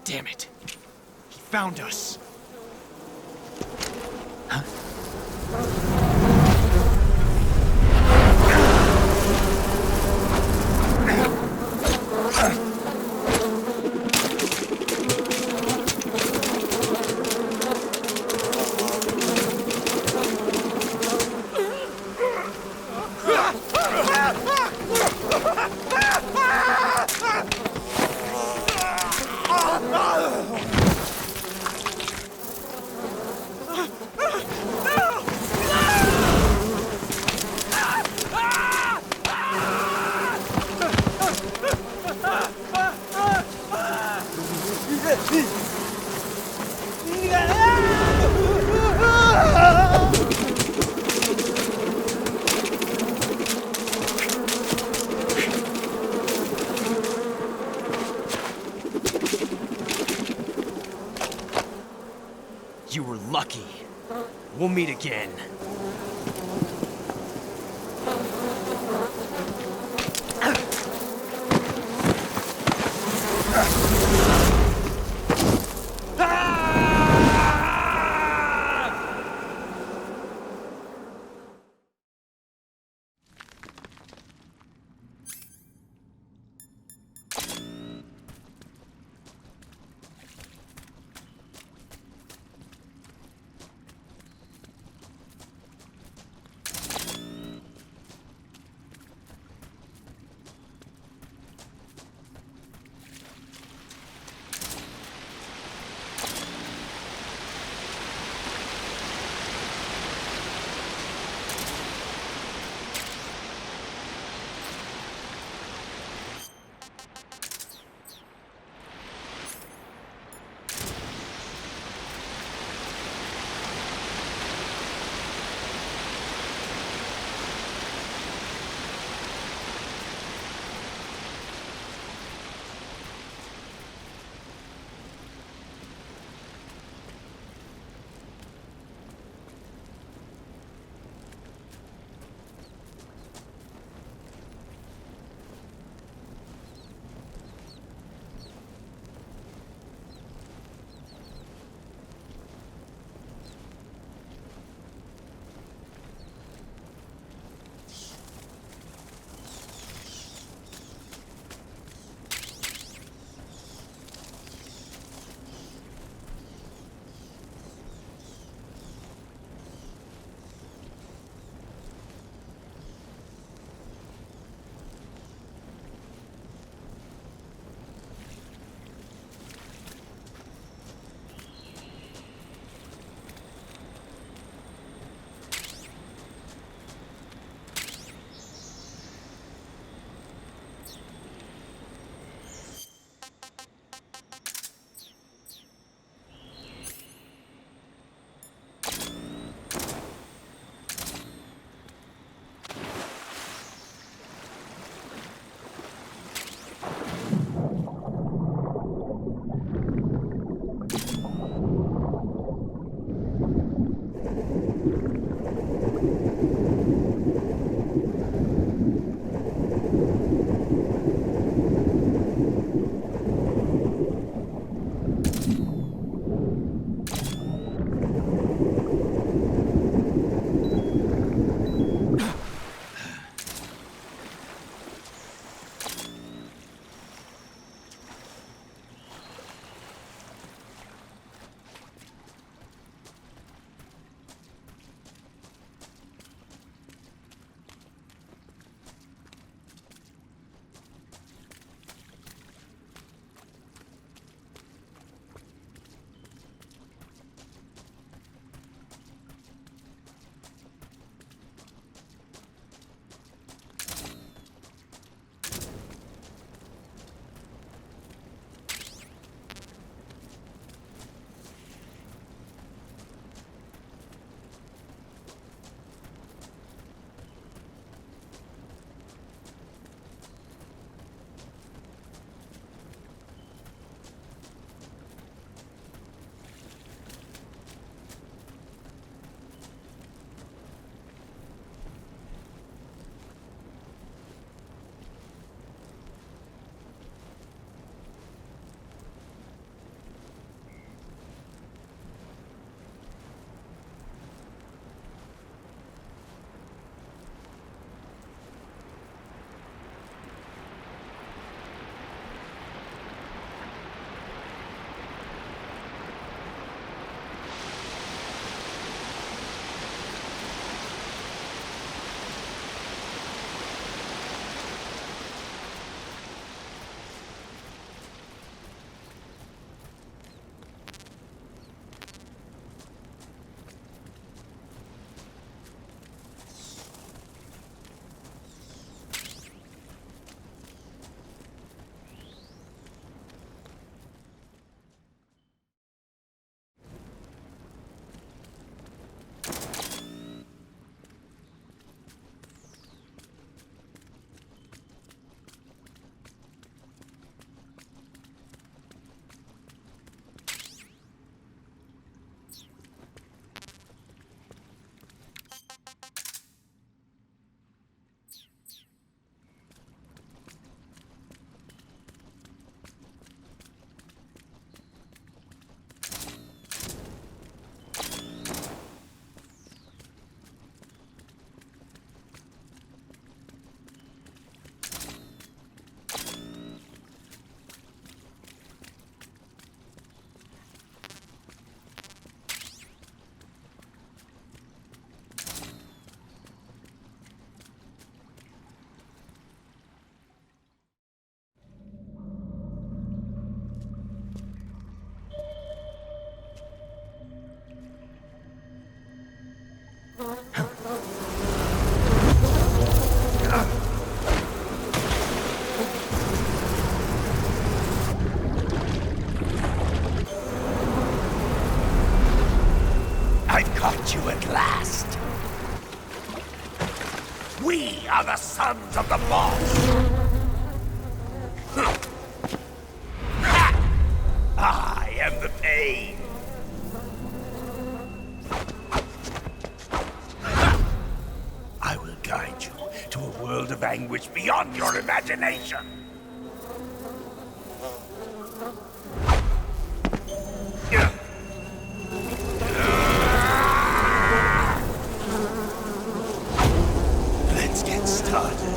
Damn it. He found us. You were lucky. We'll meet again. caught you at last. We are the sons of the boss. I am the pain. I will guide you to a world of anguish beyond your imagination. Let's get started.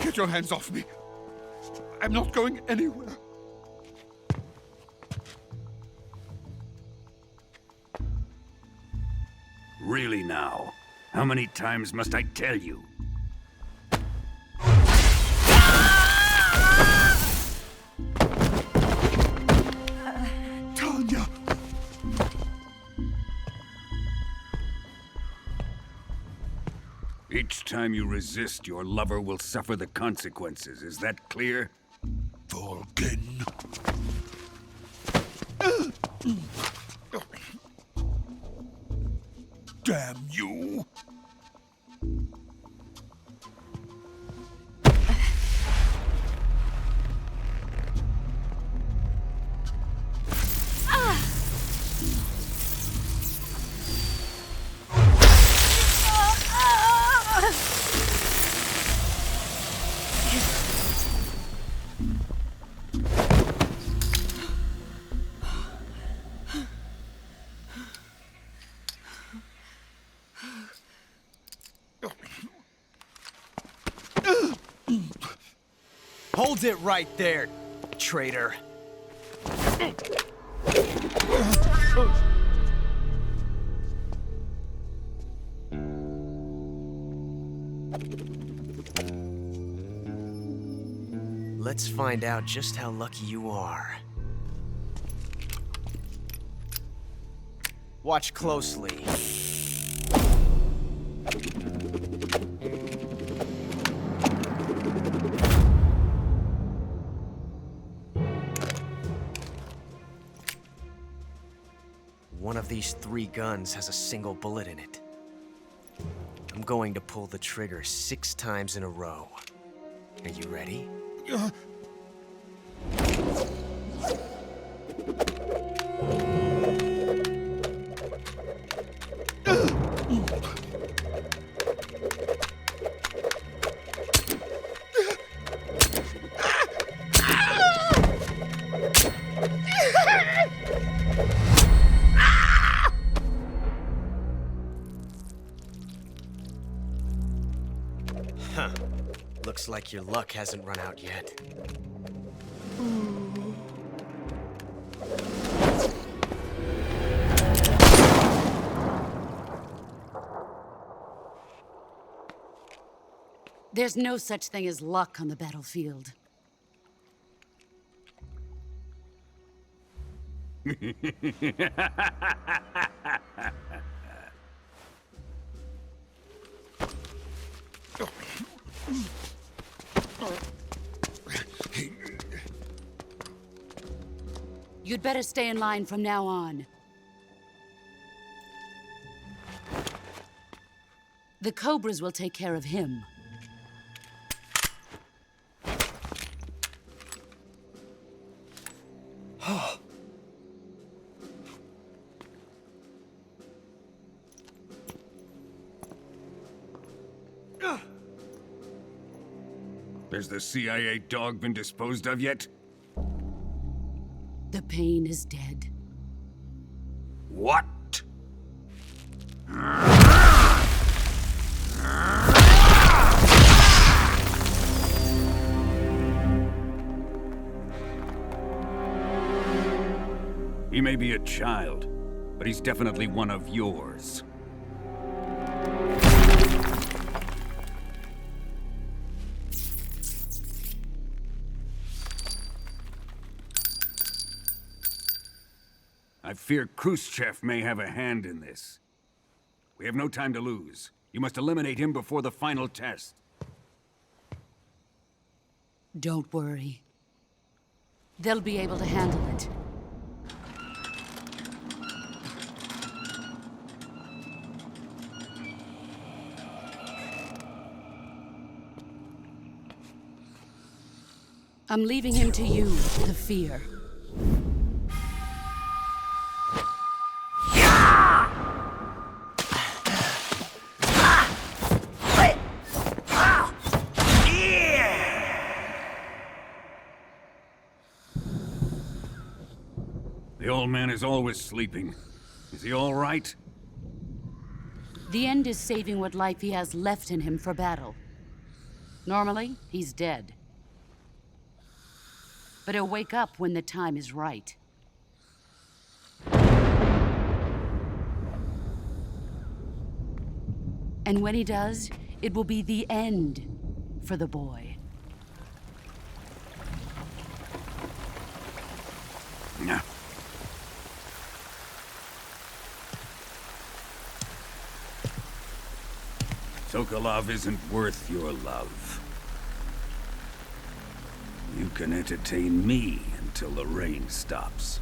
Get your hands off me. I'm not going anywhere. Really now? How many times must I tell you? Tanya! Each time you resist, your lover will suffer the consequences. Is that clear? Vulcan. Damn you! Hold it right there, traitor. Let's find out just how lucky you are. Watch closely. One of these 3 guns has a single bullet in it. I'm going to pull the trigger 6 times in a row. Are you ready? Huh. Looks like your luck hasn't run out yet. There's no such thing as luck on the battlefield. You'd better stay in line from now on. The Cobras will take care of him. Has the CIA dog been disposed of yet? The pain is dead. What? He may be a child, but he's definitely one of yours. I fear Khrushchev may have a hand in this. We have no time to lose. You must eliminate him before the final test. Don't worry. They'll be able to handle it. I'm leaving him to you, the fear. The old man is always sleeping. Is he all right? The end is saving what life he has left in him for battle. Normally, he's dead. But he'll wake up when the time is right. And when he does, it will be the end for the boy. Yeah. Sokolov isn't worth your love. You can entertain me until the rain stops.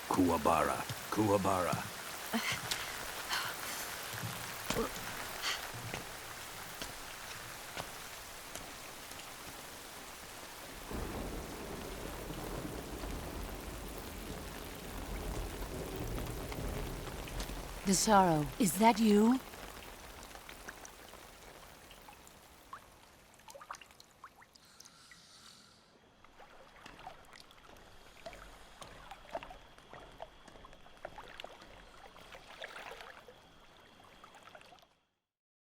Kuwabara, Kuwabara. Desaro, is that you?